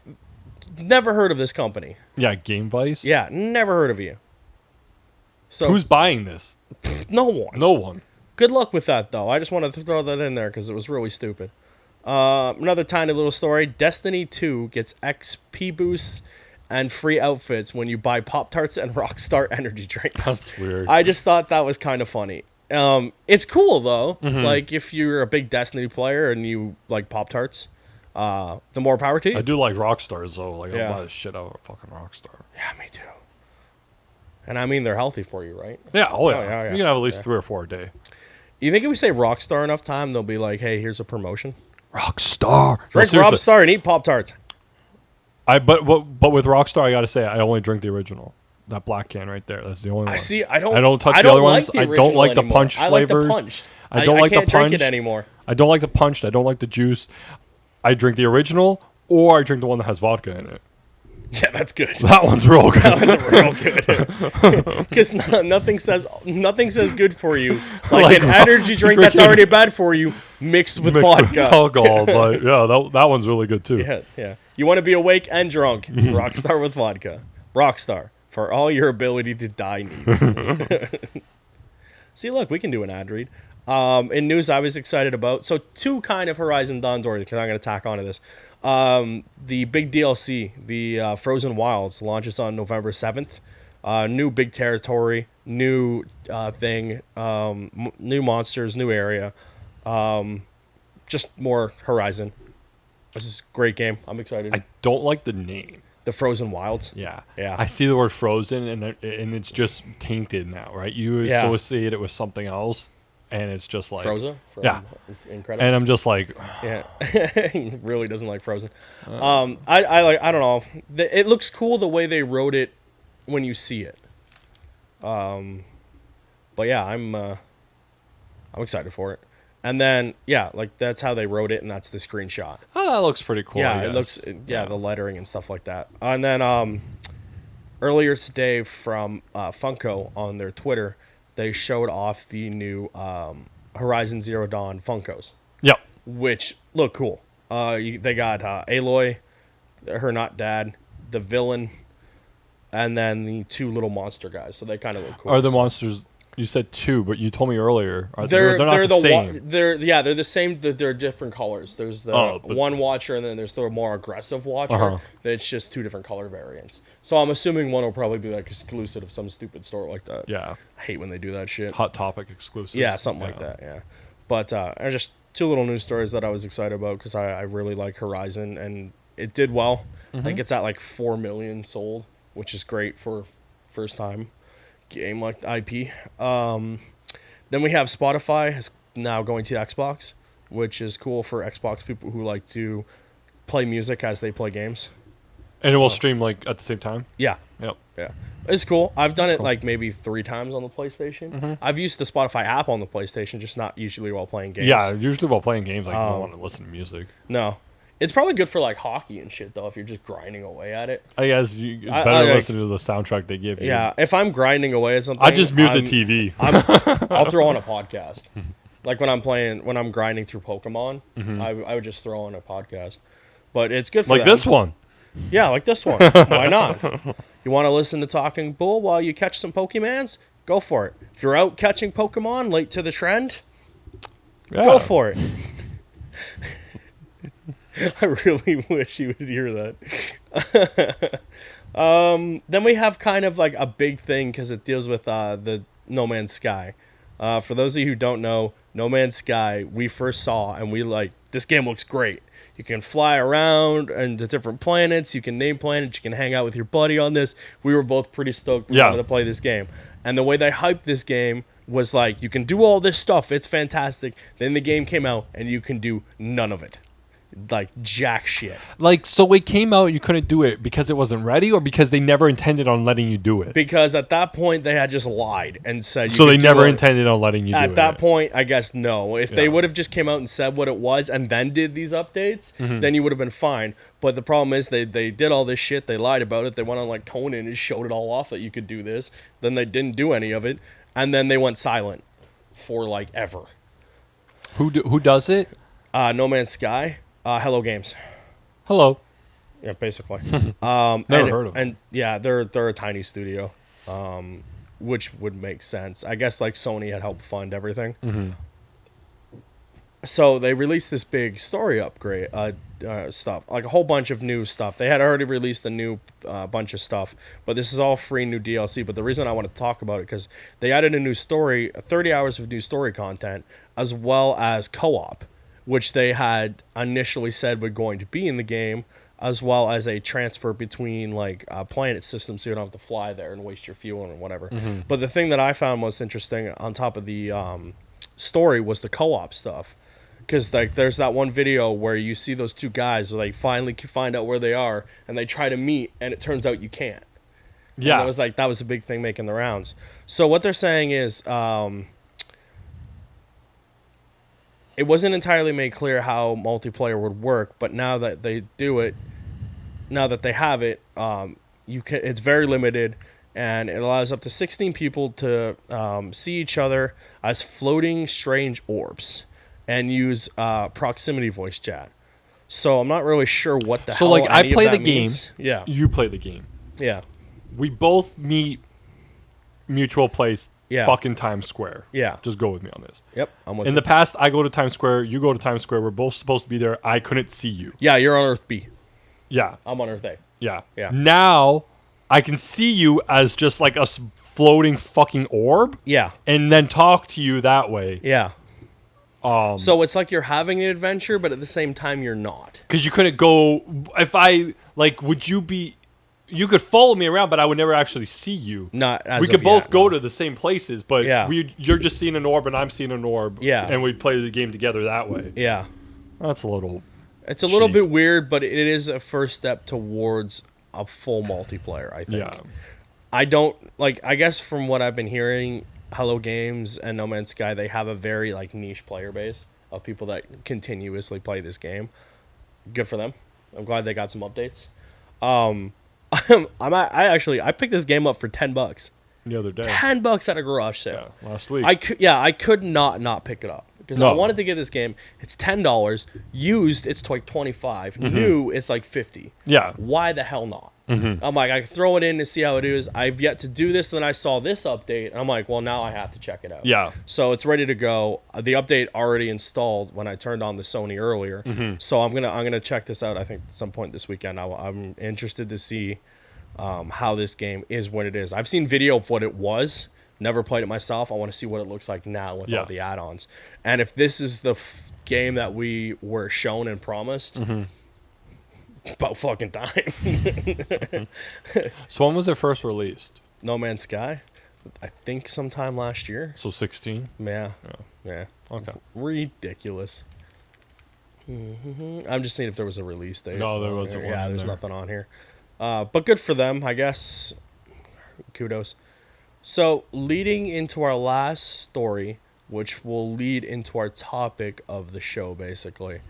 never heard of this company. Yeah, Game Vice. Yeah, never heard of you. So who's buying this? No one. No one. Good luck with that though. I just wanted to throw that in there because it was really stupid. Another tiny little story. Destiny 2 gets XP boosts and free outfits when you buy Pop-Tarts and Rockstar energy drinks. That's weird. I just thought that was kind of funny. It's cool, though. Like, if you're a big Destiny player and you like Pop-Tarts, the more power to you. I do like Rockstars, though. Like, I'll buy the shit out of a fucking Rockstar. Yeah, me too. And I mean, they're healthy for you, right? Yeah, yeah. You can have at least 3 or 4 a day. You think if we say Rockstar enough time, they'll be like, hey, here's a promotion? Rockstar. Drink Rockstar and eat Pop-Tarts. But with Rockstar, I gotta say, I only drink the original. That black can right there. That's the only one. I don't touch the other ones. I don't like the punch flavors. I don't like the punch. I can't drink it anymore. I don't like the punch. I don't like the juice. I drink the original, or I drink the one that has vodka in it. Yeah, that's good. That one's real good. That one's real good. Because nothing says good for you like an energy drink that's already bad for you mixed with vodka. With alcohol, but yeah, that one's really good too. Yeah. You want to be awake and drunk. Rockstar with vodka. Rockstar for all your ability to die needs. See, look, we can do an ad read. In news I was excited about. So 2 kind of Horizon Dawn stories because I'm going to tack onto this. The big DLC, the Frozen Wilds, launches on November 7th. New big territory, new thing, new monsters, new area. just more Horizon. This is a great game. I'm excited. I don't like the name. The Frozen Wilds. Yeah. Yeah. I see the word frozen, and it's just tainted now, right? You associate it with something else, and it's just like... Frozen? Yeah. Incredibles. And I'm just like... Yeah. He really doesn't like Frozen. I don't know. It looks cool the way they wrote it when you see it. But yeah, I'm excited for it. And then, yeah, like that's how they wrote it, and that's the screenshot. Oh, that looks pretty cool. Yeah, it looks, the lettering and stuff like that. And then earlier today from Funko on their Twitter, they showed off the new Horizon Zero Dawn Funkos. Yep. Which look cool. They got Aloy, her not dad, the villain, and then the two little monster guys. So they kind of look cool. Are the monsters... You said two, but you told me earlier. They're not the same. They're the same. They're different colors. There's the one Watcher, and then there's the more aggressive Watcher. It's just two different color variants. So I'm assuming one will probably be like exclusive of some stupid store like that. Yeah. I hate when they do that shit. Hot Topic exclusive. Yeah, something like that. Yeah. But just two little news stories that I was excited about because I really like Horizon, and it did well. I think it's at like 4 million sold, which is great for first time game like IP. Then we have Spotify is now going to Xbox, which is cool for Xbox people who like to play music as they play games. And it will stream like at the same time? Yeah. Yep. Yeah. It's cool. I've done it like maybe 3 times on the PlayStation. I've used the Spotify app on the PlayStation, just not usually while playing games. Yeah, usually while playing games, like, I don't want to listen to music. No. It's probably good for like hockey and shit though if you're just grinding away at it. I guess you better listen to the soundtrack they give you. Yeah, if I'm grinding away at something, I just mute the TV. I'll throw on a podcast. Like when I'm grinding through Pokemon, I would just throw on a podcast. But it's good for like them. this one. Yeah, like this one. Why not? You want to listen to Talking Bull while you catch some Pokemons? Go for it. If you're out catching Pokemon late to the trend, go for it. I really wish you would hear that. Then we have kind of like a big thing because it deals with the No Man's Sky. For those of you who don't know, No Man's Sky, we first saw and we like, this game looks great. You can fly around and to different planets. You can name planets. You can hang out with your buddy on this. We were both pretty stoked we wanted to play this game. And the way they hyped this game was like, you can do all this stuff. It's fantastic. Then the game came out and you can do none of it. Like jack shit. Like, so it came out, you couldn't do it because it wasn't ready, or because they never intended on letting you do it? Because at that point they had just lied and said. So they never intended on letting you do it. At that point, I guess no. If they would have just came out and said what it was and then did these updates, then you would have been fine. But the problem is they did all this shit. They lied about it. They went on like Conan and showed it all off that you could do this. Then they didn't do any of it, and then they went silent for like ever. Who does it? No Man's Sky. Hello Games. Hello. Yeah, basically. Never heard of them. And yeah, they're a tiny studio, which would make sense. I guess like Sony had helped fund everything. So they released this big story upgrade stuff, like a whole bunch of new stuff. They had already released a new bunch of stuff, but this is all free new DLC. But the reason I want to talk about it because they added a new story, 30 hours of new story content, as well as co-op, which they had initially said were going to be in the game, as well as a transfer between like planet systems so you don't have to fly there and waste your fuel and whatever. But the thing that I found most interesting on top of the story was the co-op stuff. Because like there's that one video where you see those two guys where they finally find out where they are and they try to meet and it turns out you can't. Yeah. And that was a big thing making the rounds. So what they're saying is it wasn't entirely made clear how multiplayer would work, but now that they do it, now that they have it, it's very limited, and it allows up to 16 people to see each other as floating strange orbs and use proximity voice chat. So I'm not really sure what the hell. So like I play the game, yeah. You play the game, yeah. We both meet mutual place. Yeah. Fucking Times Square. Yeah. Just go with me on this. Yep. I'm with In the past, I go to Times Square. You go to Times Square. We're both supposed to be there. I couldn't see you. Yeah, you're on Earth B. Yeah. I'm on Earth A. Yeah. Yeah. Now, I can see you as just like a floating fucking orb. Yeah. And then talk to you that way. Yeah. So it's like you're having an adventure, but at the same time you're not. Because you couldn't go. If I would you be? You could follow me around, but I would never actually see you. Not as we could both go to the same places, but you're just seeing an orb and I'm seeing an orb. Yeah. And we play the game together that way. Yeah. That's a little. It's a little bit weird, but it is a first step towards a full multiplayer, I think. Yeah. I don't like. I guess from what I've been hearing, Hello Games and No Man's Sky, they have a very niche player base of people that continuously play this game. Good for them. I'm glad they got some updates. I picked this game up for $10 the other day. $10 at a garage sale. Yeah, last week. I could not pick it up because I wanted to get this game. It's $10 used. It's like $25. New. It's like $50. Yeah. Why the hell not? I'm like, I can throw it in to see how it is. I've yet to do this. When I saw this update, I'm like, well, now I have to check it out. Yeah. So it's ready to go. The update already installed when I turned on the Sony earlier. So I'm gonna check this out. I think at some point this weekend. I'm interested to see how this game is when it is. I've seen video of what it was. Never played it myself. I want to see what it looks like now with all the add-ons. And if this is the game that we were shown and promised. About fucking time. So when was it first released? No Man's Sky, I think sometime last year. So 16? Yeah. Okay. Ridiculous. I'm just seeing if there was a release date. No, there wasn't one. Yeah, there's nothing on here. But good for them, I guess. Kudos. So leading into our last story, which will lead into our topic of the show, basically.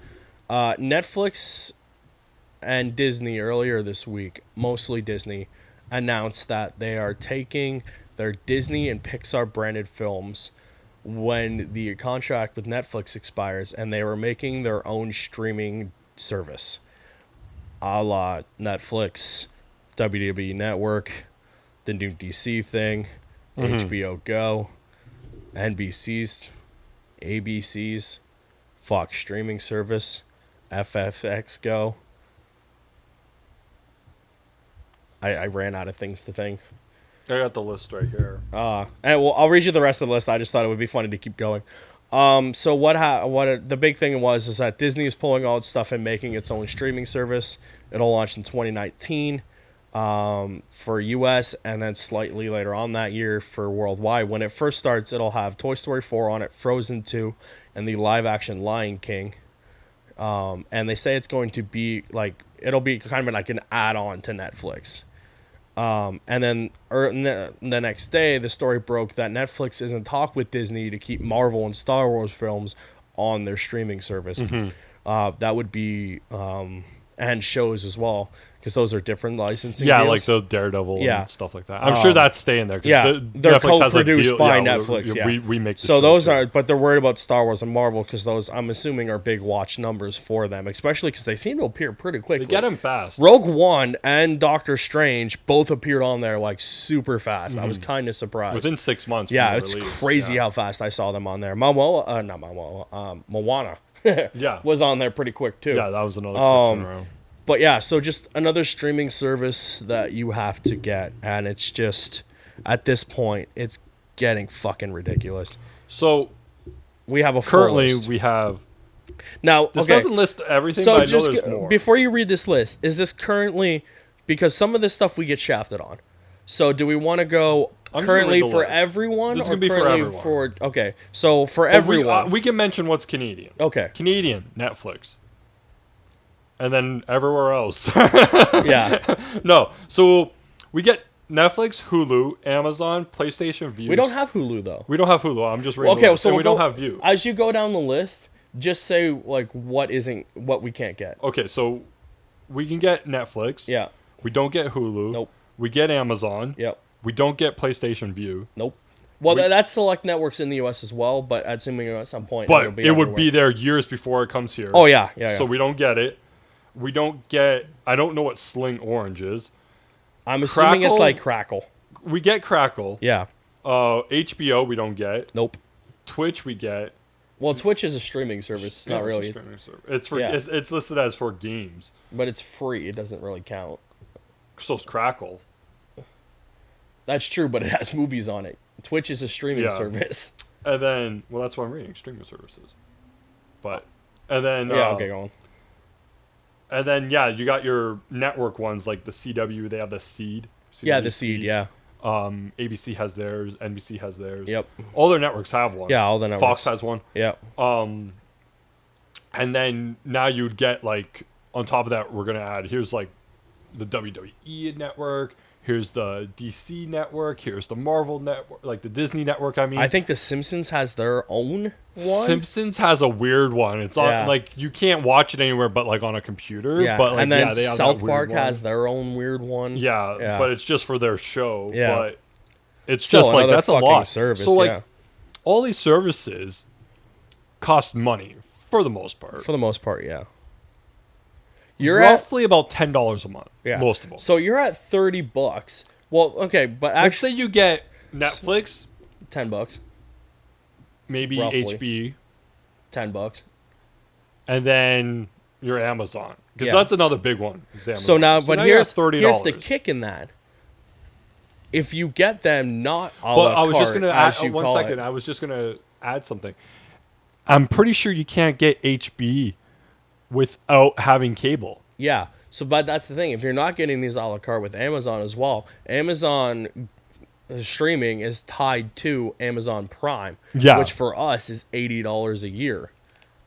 Netflix and Disney earlier this week, mostly Disney, announced that they are taking their Disney and Pixar branded films when the contract with Netflix expires, and they were making their own streaming service, a la Netflix, WWE Network, the new DC thing, HBO Go, NBC's, ABC's, Fox streaming service, FFX Go. I ran out of things to think. I got the list right here. And well, I'll read you the rest of the list. I just thought it would be funny to keep going. So the big thing is that Disney is pulling all its stuff and making its own streaming service. It'll launch in 2019 for US, and then slightly later on that year for worldwide. When it first starts, it'll have Toy Story 4 on it, Frozen 2, and the live-action Lion King. And they say it's going to be it'll be kind of like an add-on to Netflix. And then the next day, the story broke that Netflix is in talk with Disney to keep Marvel and Star Wars films on their streaming service. That would be and shows as well, because those are different licensing deals. Like the Daredevil and stuff like that. I'm sure that's staying there. They're co-produced by Netflix. We make so those are, but they're worried about Star Wars and Marvel because those, I'm assuming, are big watch numbers for them, especially because they seem to appear pretty quickly. They get them fast. Rogue One and Doctor Strange both appeared on there super fast. I was kind of surprised. Within 6 months. Yeah, it's crazy how fast I saw them on there. Moana was on there pretty quick too. Yeah, that was another quick turnaround. But yeah, so just another streaming service that you have to get, and it's just, at this point, it's getting fucking ridiculous. So we have currently full list. We have now. This doesn't list everything. So but I know there's more. Before you read this list, is this currently, because some of this stuff we get shafted on? So do we want to go currently for everyone, this or be currently for everyone? Okay, so for everyone, we can mention what's Canadian. Okay, Canadian Netflix. And then everywhere else. Yeah. No. So we get Netflix, Hulu, Amazon, PlayStation View. We don't have Hulu, though. We don't have Hulu. I'm just reading. Okay, so we don't have View. As you go down the list, just say what we can't get. Okay, so we can get Netflix. Yeah. We don't get Hulu. Nope. We get Amazon. Yep. We don't get PlayStation View. Nope. Well, that's select networks in the U.S. as well, but assuming at some point it would be there years before it comes here. Oh, yeah. So we don't get it. We don't get... I don't know what Sling Orange is. I'm assuming it's like Crackle. We get Crackle. Yeah. HBO we don't get. Nope. Twitch we get. Well, Twitch is a streaming service. It's not really... It's a streaming service. It's for. It's listed as for games. But it's free. It doesn't really count. So it's Crackle. That's true, but it has movies on it. Twitch is a streaming service. And then... Well, that's what I'm reading. Streaming services. but and then okay, go on. And then you got your network ones like the CW. They have the Seed. Yeah, the Seed. Yeah. ABC has theirs. NBC has theirs. Yep. All their networks have one. Yeah, all the networks. Fox has one. Yep. And then now you'd get like on top of that, we're gonna add here's like the WWE network. Here's the DC network. Here's the Marvel network, like the Disney network. I mean, I think The Simpsons has their own one. Simpsons has a weird one. It's on like you can't watch it anywhere but like on a computer. Yeah, but like, and then they have South that weird Park one. has their own weird one. Yeah, but it's just for their show. Yeah, but it's still just like that's a lot. Service, so like all these services cost money for the most part. For the most part, yeah. You're roughly about $10 a month. Yeah, most of them. So you're at $30. Well, okay, but actually, let's say you get Netflix, $10, maybe roughly. HBO, $10, and then your Amazon, because that's another big one. So now, but here's the kick in that. If you get them not a la carte, I was just gonna add one second. I was just gonna add something. I'm pretty sure you can't get HBO without having cable. Yeah. So, but that's the thing. If you're not getting these a la carte with Amazon as well, Amazon streaming is tied to Amazon Prime, which for us is $80 a year.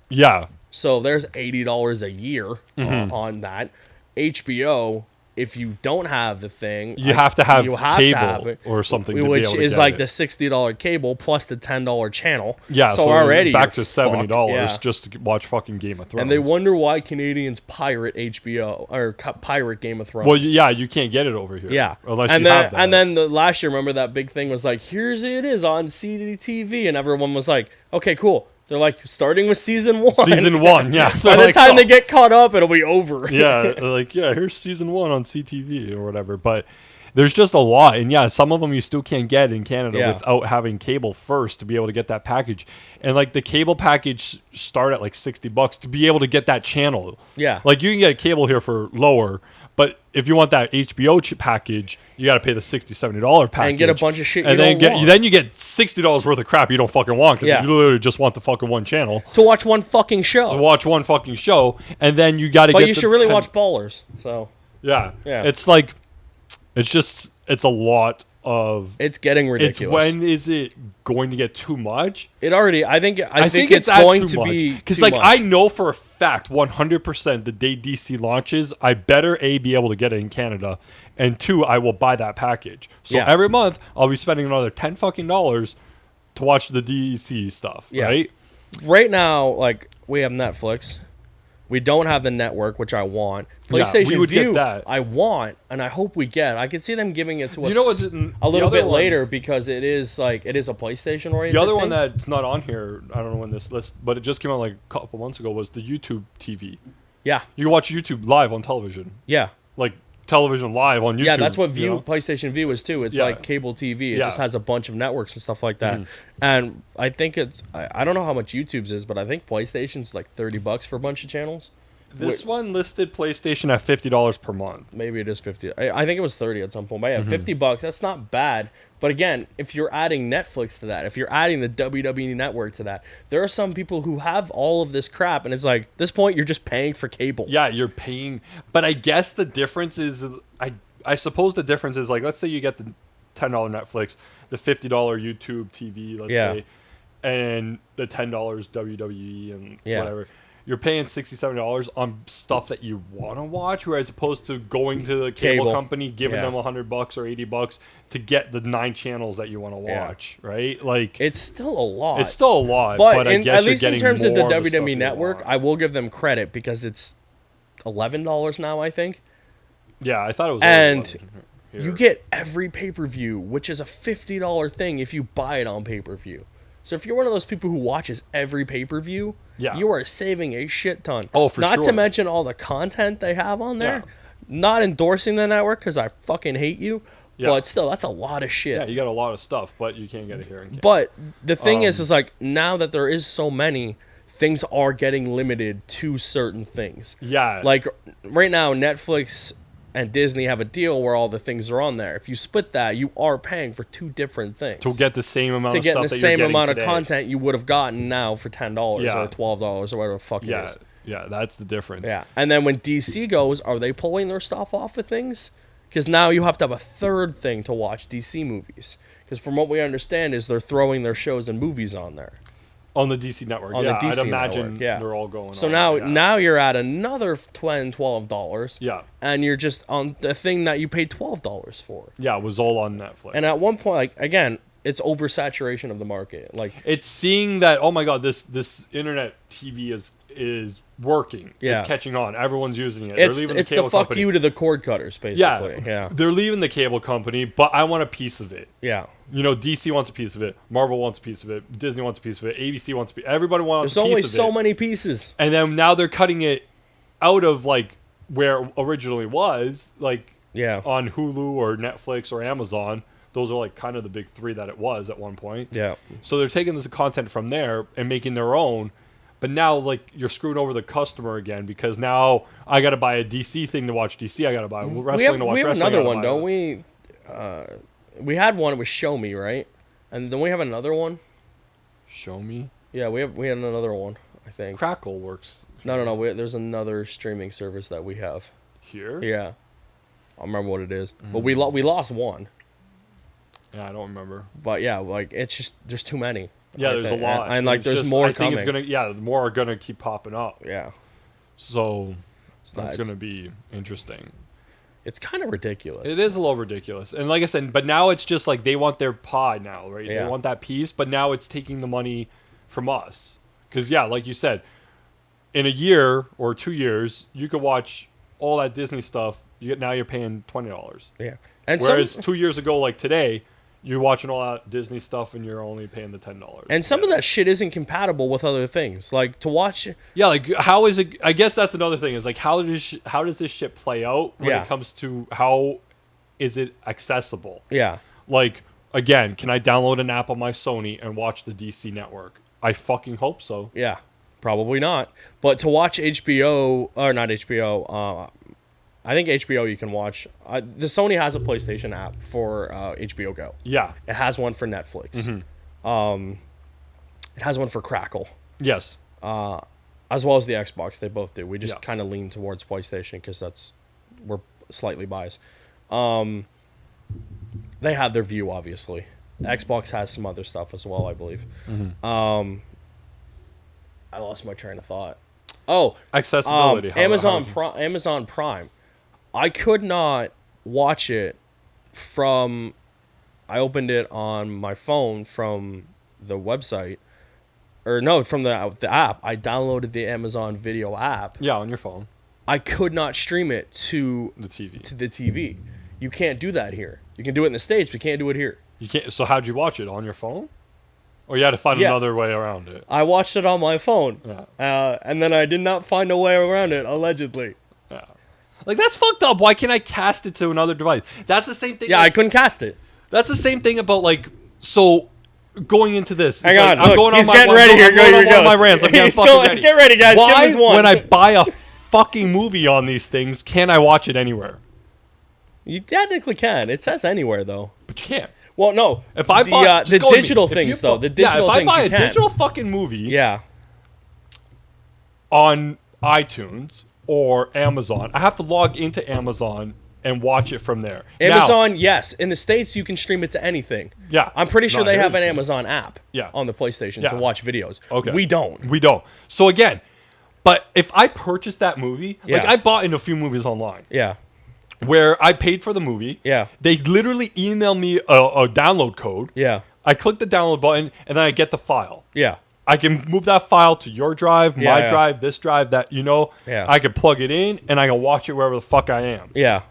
Yeah. So there's $80 a year on that. HBO, if you don't have the thing, you have to have cable or something, which is like the $60 cable plus the $10 channel. Yeah, so already back to $70 just to watch fucking Game of Thrones. And they wonder why Canadians pirate HBO or pirate Game of Thrones. Well, yeah, you can't get it over here. Yeah, unless and you then, have that. And then last year, remember that big thing was like, here's it is on CTV, and everyone was like, okay, cool. They're like, starting with season 1. Season 1, yeah. By the time they get caught up, it'll be over. Yeah, like, here's season 1 on CTV or whatever. But there's just a lot. And some of them you still can't get in Canada without having cable first to be able to get that package. And like the cable package start at like $60 to be able to get that channel. Yeah. Like you can get a cable here for lower, but if you want that HBO package, you got to pay the $60, $70 package. And get a bunch of shit and then you get $60 worth of crap you don't fucking want because you literally just want the fucking one channel. To watch one fucking show. And then you got to get But you should really watch Ballers. So. Yeah. It's like, it's a lot of... It's getting ridiculous. When is it going to get too much? It already... I think it's going to be because like much. I know for a fact 100% the day DC launches, I better be able to get it in Canada, and 2, I will buy that package. So every month I'll be spending another $10 fucking to watch the DC stuff, right? Right now, like, we have Netflix. We don't have the network, which I want. PlayStation View, I want, and I hope we get. I could see them giving it to us a little bit later because it is a PlayStation oriented. The other one that's not on here, I don't know when this list, but it just came out like a couple months ago, was the YouTube TV. Yeah, you can watch YouTube live on television. Yeah, like television live on YouTube. Yeah, that's what PlayStation View is too. It's like cable TV. It just has a bunch of networks and stuff like that. And I think I don't know how much YouTube's is, but I think PlayStation's like $30 for a bunch of channels. This one listed PlayStation at $50 per month. Maybe it is 50. I think it was 30 at some point. But yeah, $50. That's not bad. But again, if you're adding Netflix to that, if you're adding the WWE Network to that, there are some people who have all of this crap, and it's like at this point you're just paying for cable. Yeah, you're paying. But I guess the difference is, I suppose the difference is like, let's say you get the $10 Netflix, the $50 YouTube TV, let's say, and the $10 WWE and whatever. You're paying $60, $70 on stuff that you want to watch, whereas opposed to going to the cable company, giving them $100 or $80 to get the 9 channels that you want to watch, right? Like it's still a lot. It's still a lot, but I guess at least in terms of the WWE of Network, I will give them credit because it's $11 now, I think. Yeah, I thought it was. And you get every pay-per-view, which is a $50 thing if you buy it on pay-per-view. So if you're one of those people who watches every pay-per-view, you are saving a shit ton. Oh, for sure. Not to mention all the content they have on there. Yeah. Not endorsing the network because I fucking hate you. Yeah. But still, that's a lot of shit. Yeah, you got a lot of stuff, but you can't get it here. But the thing is like, now that there is so many, things are getting limited to certain things. Yeah. Like, right now, Netflix and Disney have a deal where all the things are on there. If you split that, you are paying for two different things. To get the same amount to of get stuff the that same you're amount getting of today. content you would have gotten now for $10 or $12 or whatever the fuck it is. Yeah, that's the difference. Yeah. And then when DC goes, are they pulling their stuff off of things? Because now you have to have a third thing to watch DC movies. Because from what we understand is they're throwing their shows and movies on there. On the DC network. On the DC I'd imagine network, yeah. they're all going so on. now you're at another $12. Yeah. And you're just on the thing that you paid $12 for. Yeah, it was all on Netflix. And at one point, like, again, it's oversaturation of the market. Like, it's seeing that, oh my god, this internet TV is working. Yeah. It's catching on. Everyone's using it. It's They're leaving the cable fuck company. you to the cord cutters, basically. Yeah. They're leaving the cable company, but I want a piece of it. Yeah. You know, DC wants a piece of it. Marvel wants a piece of it. Disney wants a piece of it. ABC wants a piece. Everybody wants There's a piece only of it. so many pieces. And then now they're cutting it out of, like, where it originally was, like, Yeah. on Hulu or Netflix or Amazon. Those are, like, kind of the big three that it was at one point. Yeah. So they're taking this content from there and making their own. But now, like, you're screwing over the customer again because now I got to buy a DC thing to watch DC. I got to buy wrestling to watch we have wrestling. another one, don't we? We had one. It was Show Me, right? And then we have another one. Show Me? Yeah, we had another one, I think. Crackle works. No. There's another streaming service that we have. Here? Yeah. I don't remember what it is. But we lost one. Yeah, I don't remember. But yeah, like, it's just, there's too many. Yeah, there's a lot. And like, It's there's just- more I think coming. it's going to, yeah, more are going to keep popping up. Yeah. So that's It's going to be interesting. It's kind of ridiculous. It is a little ridiculous. And like I said, but now it's just like they want their pie now, right? Yeah. They want that piece, but now it's taking the money from us. Because, yeah, like you said, in a year or 2 years, you could watch all that Disney stuff. Now you're paying $20. Yeah. And Whereas 2 years ago, like today, you're watching all that Disney stuff and you're only paying the $10. And some of that shit isn't compatible with other things. Like, to watch... Yeah, like, how is it... I guess that's another thing, is like, how does this shit play out when Yeah. it comes to how is it accessible? Yeah. Like, again, can I download an app on my Sony and watch the DC network? I fucking hope so. Yeah. Probably not. But to watch HBO... Or not HBO... I think HBO you can watch. The Sony has a PlayStation app for HBO Go. Yeah. It has one for Netflix. It has one for Crackle. Yes. As well as the Xbox. They both do. We just Yeah. kind of lean towards PlayStation because we're slightly biased. They have their view, obviously. Xbox has some other stuff as well, I believe. I lost my train of thought. Oh, Accessibility. Amazon Prime. I could not watch it from... I opened it on my phone from the website. Or no, from the app. I downloaded the Amazon Video app. Yeah, on your phone. I could not stream it to The TV. To the TV. You can't do that here. You can do it in the States, but you can't do it here. You can't. So how'd you watch it? On your phone? Or you had to find Yeah. another way around it? I watched it on my phone. Yeah. And then I did not find a way around it, allegedly. Yeah. Like, that's fucked up. Why can't I cast it to another device? That's the same thing. Yeah, I couldn't cast it. That's the same thing about, like, so going into this. Hang like, on, look, he's getting ready here. I'm going Here on he one of my goes. rants. I'm getting He's fucking going- ready. Get ready, guys. Why, Give us one. when I buy a fucking movie on these things, can't I watch it anywhere? You technically can. It says anywhere, though. But you can't. Well, no. If I buy the digital things, though. The digital if things I buy you a can. digital fucking movie Yeah. on iTunes or Amazon, I have to log into Amazon and watch it from there. Amazon, yes. In the States, you can stream it to anything. Yeah. I'm pretty sure Not they here have you an can. Amazon app Yeah. on the PlayStation Yeah. to watch videos. Okay. We don't. We don't. So again, but if I purchase that movie, like Yeah. I bought in a few movies online Yeah. where I paid for the movie. Yeah. They literally email me a download code. Yeah. I click the download button and then I get the file. Yeah. I can move that file to your drive, Yeah, my yeah. drive, this drive, that, you know. Yeah. I can plug it in and I can watch it wherever the fuck I am. Yeah.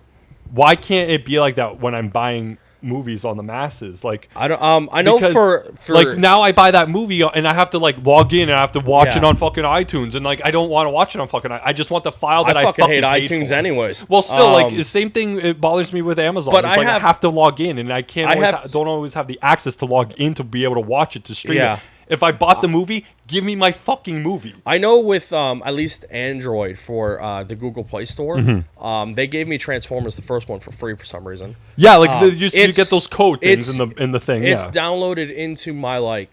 Why can't it be like that when I'm buying movies on the masses? Like, I don't. I know because, for like, now I buy that movie and I have to like log in and I have to watch Yeah. it on fucking iTunes, and like I don't want to watch it on fucking. I just want the file that I I fucking hate paid iTunes for. anyways. Well, still, like the same thing. It bothers me with Amazon. But It's I like I have to log in, and I can't. I Always have- don't always have the access to log in to be able to watch it to stream Yeah. it. If I bought the movie, give me my fucking movie. I know with at least Android for the Google Play Store, they gave me Transformers, the first one, for free for some reason. Yeah, like you get those code things in the thing. It's downloaded into my like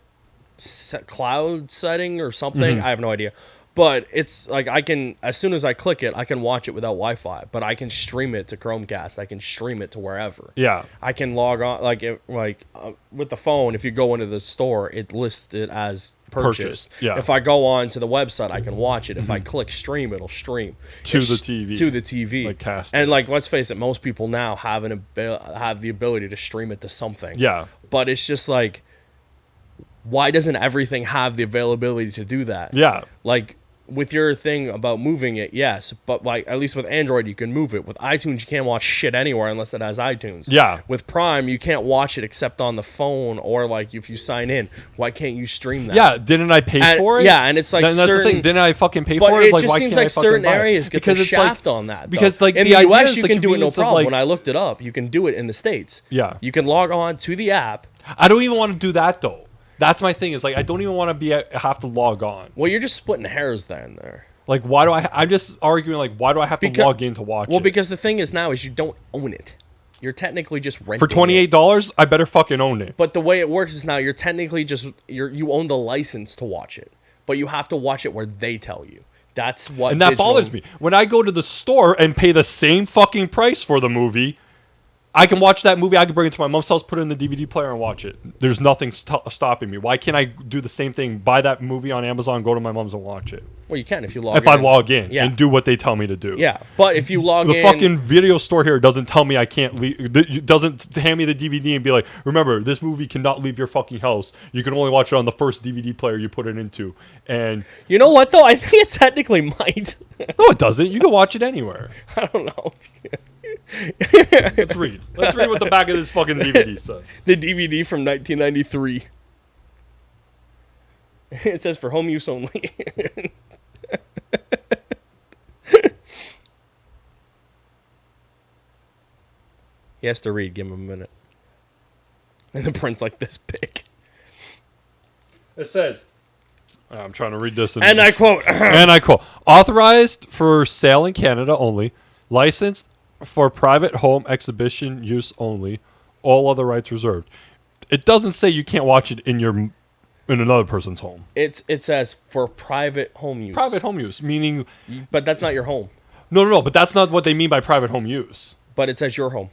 cloud setting or something. I have no idea. But it's like I can, as soon as I click it, I can watch it without Wi-Fi. But I can stream it to Chromecast. I can stream it to wherever. Yeah. I can log on, with the phone, if you go into the store, it lists it as purchased. Yeah. If I go on to the website, I can watch it. If I click stream, it'll stream. To the TV. To the TV. Like cast. And like, let's face it, most people now have the ability to stream it to something. Yeah. But it's just like, why doesn't everything have the availability to do that? Yeah. Like, with your thing about moving it, yes, but like at least with Android you can move it. With iTunes you can't watch shit anywhere unless it has iTunes. Yeah. With Prime you can't watch it except on the phone or like if you sign in. Why can't you stream that? Yeah, didn't I pay for it? Yeah, and it's like that's the thing. Didn't I fucking pay for it? But it like, just why seems can't like I certain areas get the shaft on that. Because like in the US you can do it no problem. Like, when I looked it up, you can do it in the States. Yeah. You can log on to the app. I don't even want to do that though. That's my thing. Is like I don't even want to have to log on. Well, you're just splitting hairs there. Like, why do I'm just arguing, like, why do I have to log in to watch it? Well, because the thing is now is you don't own it. You're technically just renting for $28, I better fucking own it. But the way it works is now you're technically you own the license to watch it. But you have to watch it where they tell you. That's what And that bothers me. When I go to the store and pay the same fucking price for the movie, I can watch that movie. I can bring it to my mom's house, put it in the DVD player, and watch it. There's nothing stopping me. Why can't I do the same thing? Buy that movie on Amazon, go to my mom's and watch it. Well, you can if you log in. If I log in and do what they tell me to do. Yeah, but if you log in... The fucking video store here doesn't tell me I can't leave. It doesn't hand me the DVD and be like, remember, this movie cannot leave your fucking house. You can only watch it on the first DVD player you put it into. And you know what, though? I think it technically might. No, it doesn't. You can watch it anywhere. I don't know. Let's read. Let's read what the back of this fucking DVD says. The DVD from 1993. It says for home use only. He has to read. Give him a minute. And the print's like this big. It says, I'm trying to read this. And I quote. And I quote. Authorized for sale in Canada only. Licensed for private home exhibition use only. All other rights reserved. It doesn't say you can't watch it in another person's home. It says for private home use. Private home use, meaning... But that's not your home. No, but that's not what they mean by private home use. But it says your home.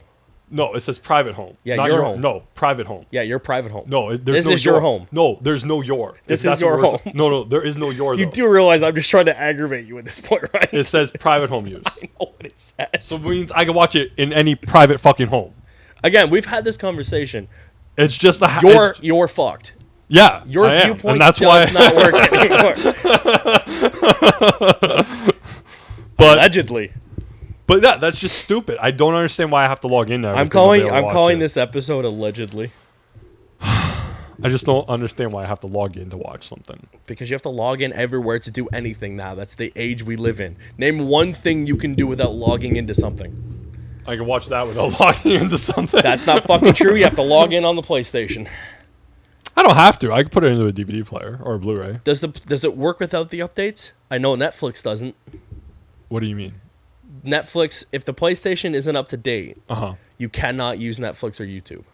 No, it says private home. Yeah, not your home. No, private home. Yeah, your private home. No, this is your home. No, there's no your. This is your home. No, there is no your, You do realize I'm just trying to aggravate you at this point, right? It says private home use. I know what it says. So it means I can watch it in any private fucking home. Again, we've had this conversation. It's just you're fucked. Yeah, your viewpoint and that's does not work anymore. But allegedly. But yeah, that's just stupid. I don't understand why I have to log in now. I'm calling this episode allegedly. I just don't understand why I have to log in to watch something. Because you have to log in everywhere to do anything now. That's the age we live in. Name one thing you can do without logging into something. I can watch that without logging into something. That's not fucking true. You have to log in on the PlayStation. I don't have to. I can put it into a DVD player or a Blu-ray. Does it work without the updates? I know Netflix doesn't. What do you mean? Netflix, if the PlayStation isn't up to date, you cannot use Netflix or YouTube.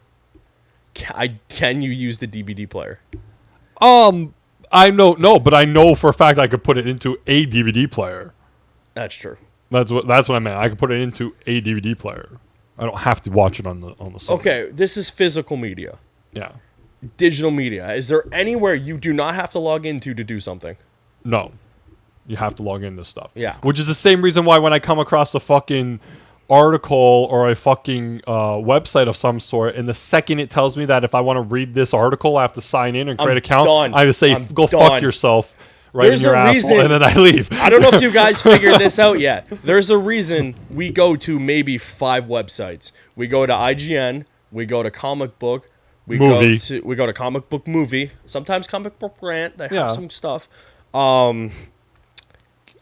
Can you use the DVD player? I but I know for a fact I could put it into a DVD player. That's true. That's what I meant. I could put it into a DVD player. I don't have to watch it on the site. Okay, this is physical media. Yeah. Digital media. Is there anywhere you do not have to log into to do something? No. You have to log into stuff. Yeah. Which is the same reason why when I come across a fucking article or a fucking website of some sort, and the second it tells me that if I want to read this article, I have to sign in and create an account, I just say, go fuck yourself right in your asshole, and then I leave. I don't know if you guys figured this out yet. There's a reason we go to maybe 5 websites. We go to IGN, we go to Comic Book, we go to Comic Book Movie, sometimes Comic Book Rant, they have some stuff.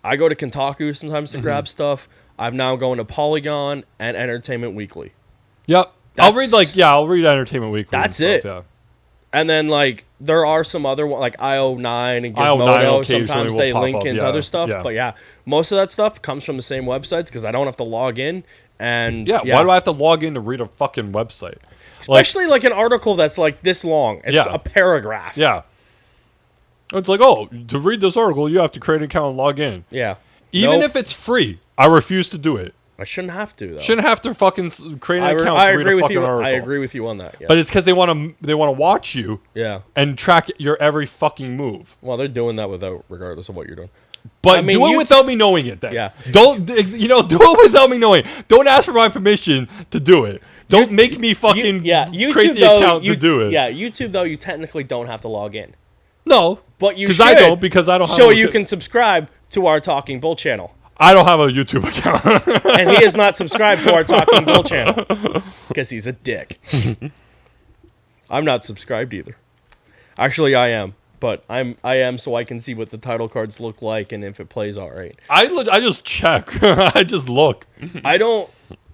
I go to Kotaku sometimes to grab stuff. I'm now going to Polygon and Entertainment Weekly. Yep. I'll read Entertainment Weekly. That's and it. stuff, yeah. And then there are some other ones like IO9 and Gizmodo. Sometimes they link into other stuff. Yeah. But yeah, most of that stuff comes from the same websites because I don't have to log in. And why do I have to log in to read a fucking website? Especially like an article that's like this long. It's a paragraph. Yeah. It's like, oh, to read this article, you have to create an account and log in. Yeah. Even if it's free, I refuse to do it. I shouldn't have to, though. Shouldn't have to fucking create an account to read a fucking article. I agree with you on that. Yes. But it's because they want to watch you. Yeah. And track your every fucking move. Well, they're doing that regardless of what you're doing. But do it without me knowing it then. Yeah. Do it without me knowing. Don't ask for my permission to do it. Don't make me fucking YouTube, create the account to do it. Yeah, YouTube, though, you technically don't have to log in. No. But you should. Because I don't have so you can subscribe to our Talking Bull channel. I don't have a YouTube account. And he is not subscribed to our Talking Bull channel. Because he's a dick. I'm not subscribed either. Actually, I am. But I am so I can see what the title cards look like and if it plays all right. I just check. I just look. I don't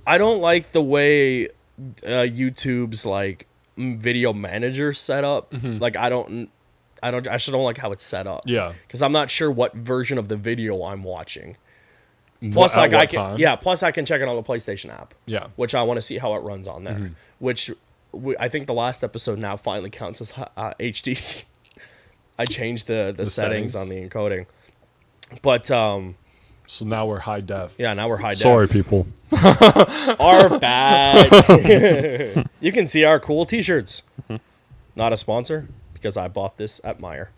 like the way YouTube's like video manager set up. Mm-hmm. Like I just don't like how it's set up. Yeah. Because I'm not sure what version of the video I'm watching. Plus, like I can, plus I can check it on the PlayStation app. Yeah. Which I want to see how it runs on there. Mm-hmm. Which I think the last episode now finally counts as HD. I changed the settings on the encoding. But so now we're high def. Yeah, now we're high def. Sorry, people. Our bad. You can see our cool T-shirts. Mm-hmm. Not a sponsor because I bought this at Meijer.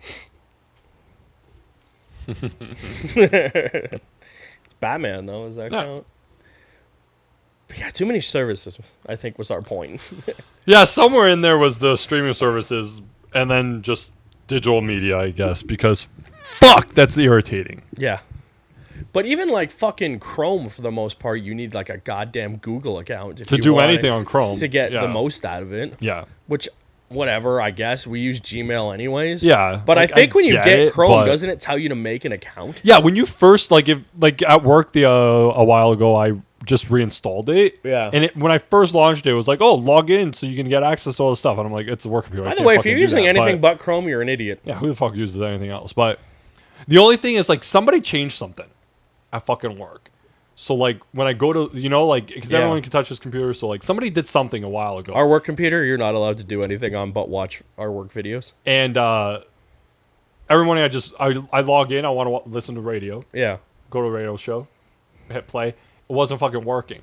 It's Batman though. Does that count? But yeah, too many services. I think was our point. Yeah, somewhere in there was the streaming services, and then just digital media, I guess, because fuck, that's irritating. Yeah. But even like fucking Chrome, for the most part, you need like a goddamn Google account to do anything on Chrome to get the most out of it. Yeah. Which, whatever, I guess we use Gmail anyways. Yeah. But like, I think when you get Chrome, doesn't it tell you to make an account? Yeah. When you first at work a while ago, I just reinstalled it. Yeah. And when I first launched it, it was like, oh, log in so you can get access to all the stuff. And I'm like, it's a work computer. By the way, if you're using anything but Chrome, you're an idiot. Yeah. Who the fuck uses anything else? But the only thing is like somebody changed something at fucking work. So like when I go to, because everyone can touch this computer. So like somebody did something a while ago. Our work computer, you're not allowed to do anything on but watch our work videos. And every morning I log in. I want to listen to radio. Yeah. Go to a radio show. Hit play. It wasn't fucking working.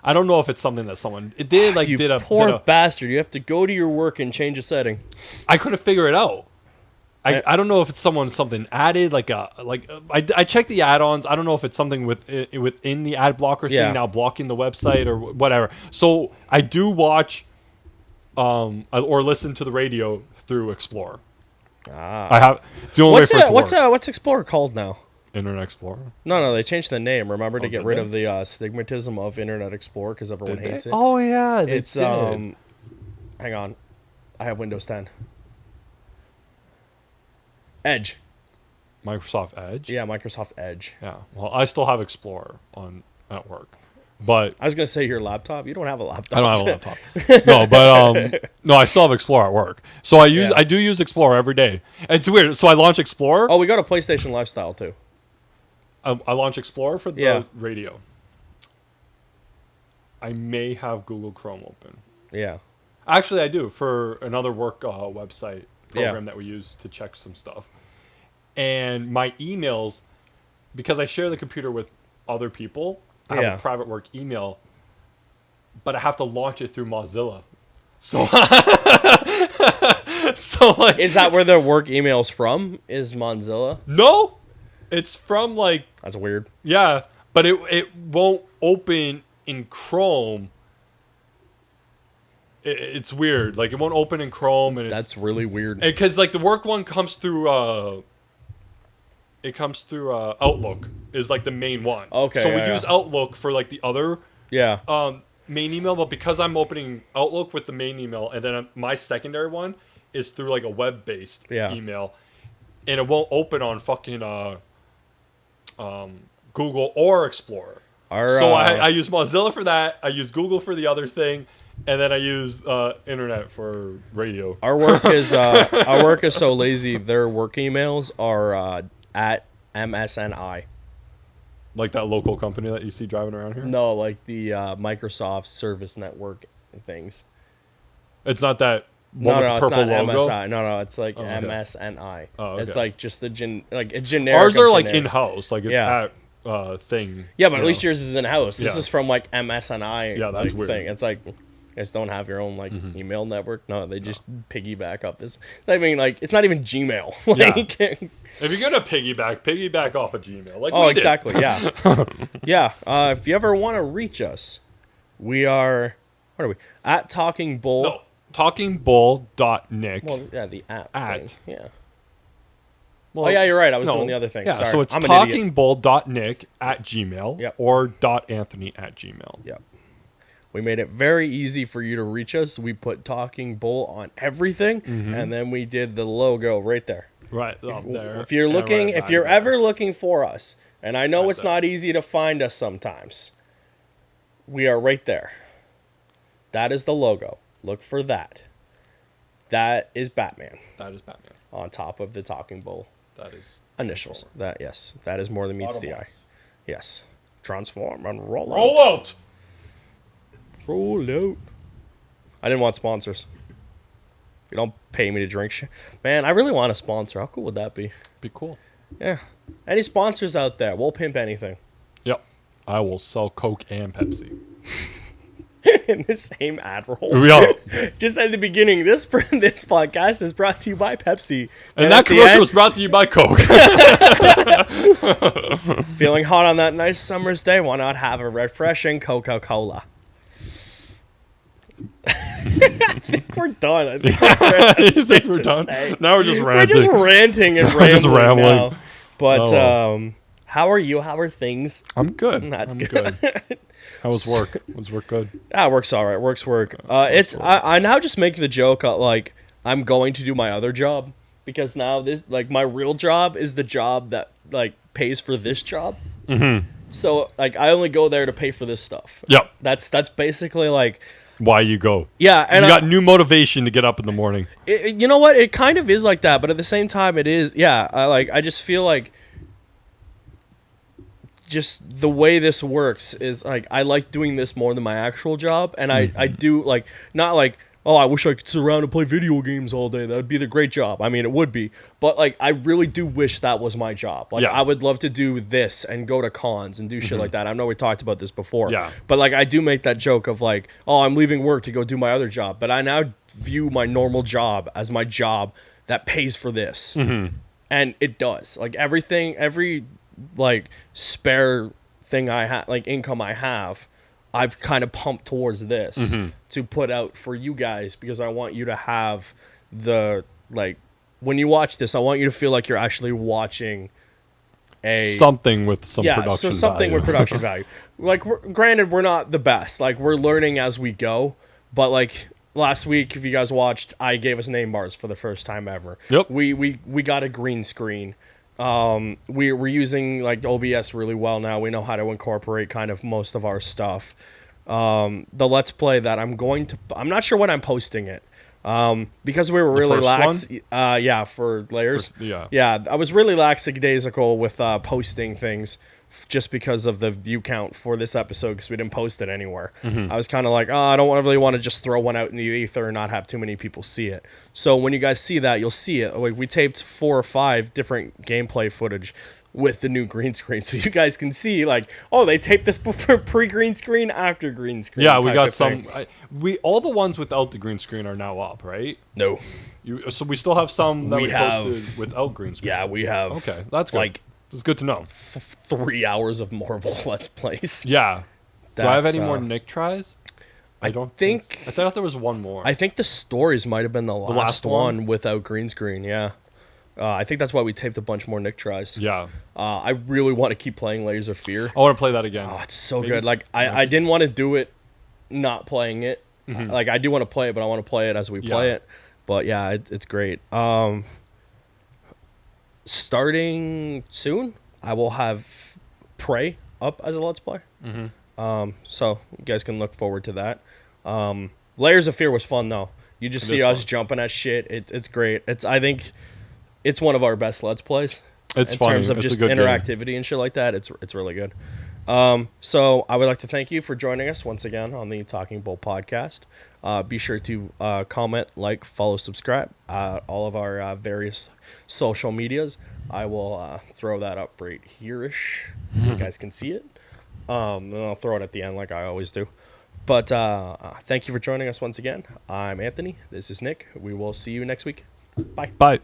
I don't know if it's something that poor bastard. You have to go to your work and change a setting. I couldn't figure it out. I don't know if it's something added, I checked the add-ons. I don't know if it's something within the ad blocker thing now blocking the website or whatever. So I do watch or listen to the radio through Explorer. I have. It's the only way for it to work. What's Explorer called now? Internet Explorer. No, they changed the name. Remember to get rid of the stigmatism of Internet Explorer because everyone hates it. Oh yeah, it's hang on, I have Windows 10. Edge. Microsoft Edge? Yeah, Microsoft Edge. Yeah. Well, I still have Explorer at work. But I was going to say your laptop. You don't have a laptop. I don't have a laptop. No, but no, I still have Explorer at work. So I do use Explorer every day. It's weird. So I launch Explorer. Oh, we got a PlayStation Lifestyle too. I launch Explorer for the radio. I may have Google Chrome open. Yeah. Actually, I do for another work website program that we use to check some stuff. And my emails, because I share the computer with other people, I have a private work email, but I have to launch it through Mozilla. So, is that where their work email's from? Is Mozilla? No, it's from That's weird. Yeah, but it won't open in Chrome. It's weird. It won't open in Chrome, and that's really weird. Because the work one comes through. It comes through Outlook is the main one. Okay. So we use Outlook for the other. Yeah. Main email, but because I'm opening Outlook with the main email, and then my secondary one is through a web-based email, and it won't open on fucking Google or Explorer. So I use Mozilla for that. I use Google for the other thing. and then I use internet for radio. Our work is so lazy. Their work emails are at MSNI. Like that local company that you see driving around here? No, like the Microsoft Service Network things. It's not that one with the it's purple not logo? MSI. No, it's like Oh, okay. MSNI. Oh, okay. It's like just the a generic. Ours are like generic. in-house. Like it's at thing. Yeah, but at least yours is in-house. This Yeah. is from like MSNI. Yeah, that's like, weird. thing. It's like you guys don't have your own like email network. No, they just piggyback up this. I mean, like it's not even Gmail. Like, if you're gonna piggyback off of Gmail. Like exactly. Yeah, yeah. If you ever want to reach us, we are. What are we at Talking Bull? No, TalkingBull.Nick. Well, yeah, the app thing. Yeah. Well, oh yeah, you're right. I was doing the other thing. Yeah, Sorry. so it's I'm an idiot. talkingbull.nick@gmail or .anthony@gmail. Yep. We made it very easy for you to reach us. We put Talking Bull on everything, and then we did the logo right there. Right up there. If you're looking, if you're ever looking for us, and I know it's not easy to find us sometimes, we are right there. That is the logo. Look for that. That is Batman. That is Batman. On top of the Talking Bull. That is initials. That is more than meets the eye. Yes. Transform and roll out. Roll out. I didn't want sponsors. You don't pay me to drink shit. Man, I really want a sponsor. How cool would that be? Be cool. Yeah. Any sponsors out there? We'll pimp anything. Yep. I will sell Coke and Pepsi. In the same ad roll. Yeah. Just at the beginning, this podcast is brought to you by Pepsi. And that commercial was brought to you by Coke. Feeling hot on that nice summer's day? Why not have a refreshing Coca-Cola? I think we're done. I think you think we're done? Now we're just ranting. We're just ranting and rambling just rambling. now. But how are you? How are things? I'm good. That's I'm good. How was work? Was work good? Yeah, work's all right. Work. I now just make the joke like I'm going to do my other job because now this like my real job is the job that like pays for this job. Mm-hmm. So like I only go there to pay for this stuff. Yep. That's basically like why you go. Yeah, and you got new motivation to get up in the morning. You know what? It kind of is like that, but at the same time, it is. Yeah, I just feel like. Just the way this works is like I like doing this more than my actual job, and I do like not like I wish I could sit around and play video games all day. That would be the great job. I mean, it would be, but like I really do wish that was my job. Like I would love to do this and go to cons and do shit like that. I know we talked about this before. Yeah. But like I do make that joke of like, I'm leaving work to go do my other job, but I now view my normal job as my job that pays for this, and it does. Like every like spare thing I have, like income I have, I've kind of pumped towards this to put out for you guys because I want you to have the like when you watch this, I want you to feel like you're actually watching something with some production so something value. with production value. Like granted, we're not the best. Like we're learning as we go, but like last week, if you guys watched, I gave us name bars for the first time ever. Yep. We got a green screen. We're using like OBS really well now. We know how to incorporate kind of most of our stuff. The Let's Play that I'm not sure when I'm posting it. Because we were really lax. For layers. Yeah, I was really lackadaisical with posting things just because of the view count for this episode because we didn't post it anywhere. I was kind of like, I don't really want to just throw one out in the ether and not have too many people see it. So when you guys see that, you'll see it. Like we taped 4 or 5 different gameplay footage with the new green screen, so you guys can see like, they taped this before pre-green screen, after green screen. Yeah, we got some. All the ones without the green screen are now up, right? No. So we still have some that we posted without green screen. Yeah, we have. Okay, that's good. Like, it's good to know. 3 hours of Marvel Let's Plays. Yeah. Do I have any more Nick tries? I think. I thought there was one more. I think the stories might have been the last one without green screen. Yeah. I think that's why we taped a bunch more Nick tries. Yeah. I really want to keep playing Layers of Fear. I want to play that again. Oh, it's so good. Like I didn't want to do it not playing it. Like I do want to play it, but I want to play it as we play it. But yeah, it's great. Starting soon, I will have Prey up as a Let's Play. So you guys can look forward to that. Layers of Fear was fun though. You just see us fun. jumping at shit. It's great. I think it's one of our best Let's Plays. It's in funny. terms of it's just a good interactivity game. and shit like that. It's really good. So I would like to thank you for joining us once again on the Talking Bull podcast. Be sure to comment, like, follow, subscribe. All of our various social medias. I will throw that up right here-ish so you guys can see it. And I'll throw it at the end like I always do. But thank you for joining us once again. I'm Anthony. This is Nick. We will see you next week. Bye. Bye.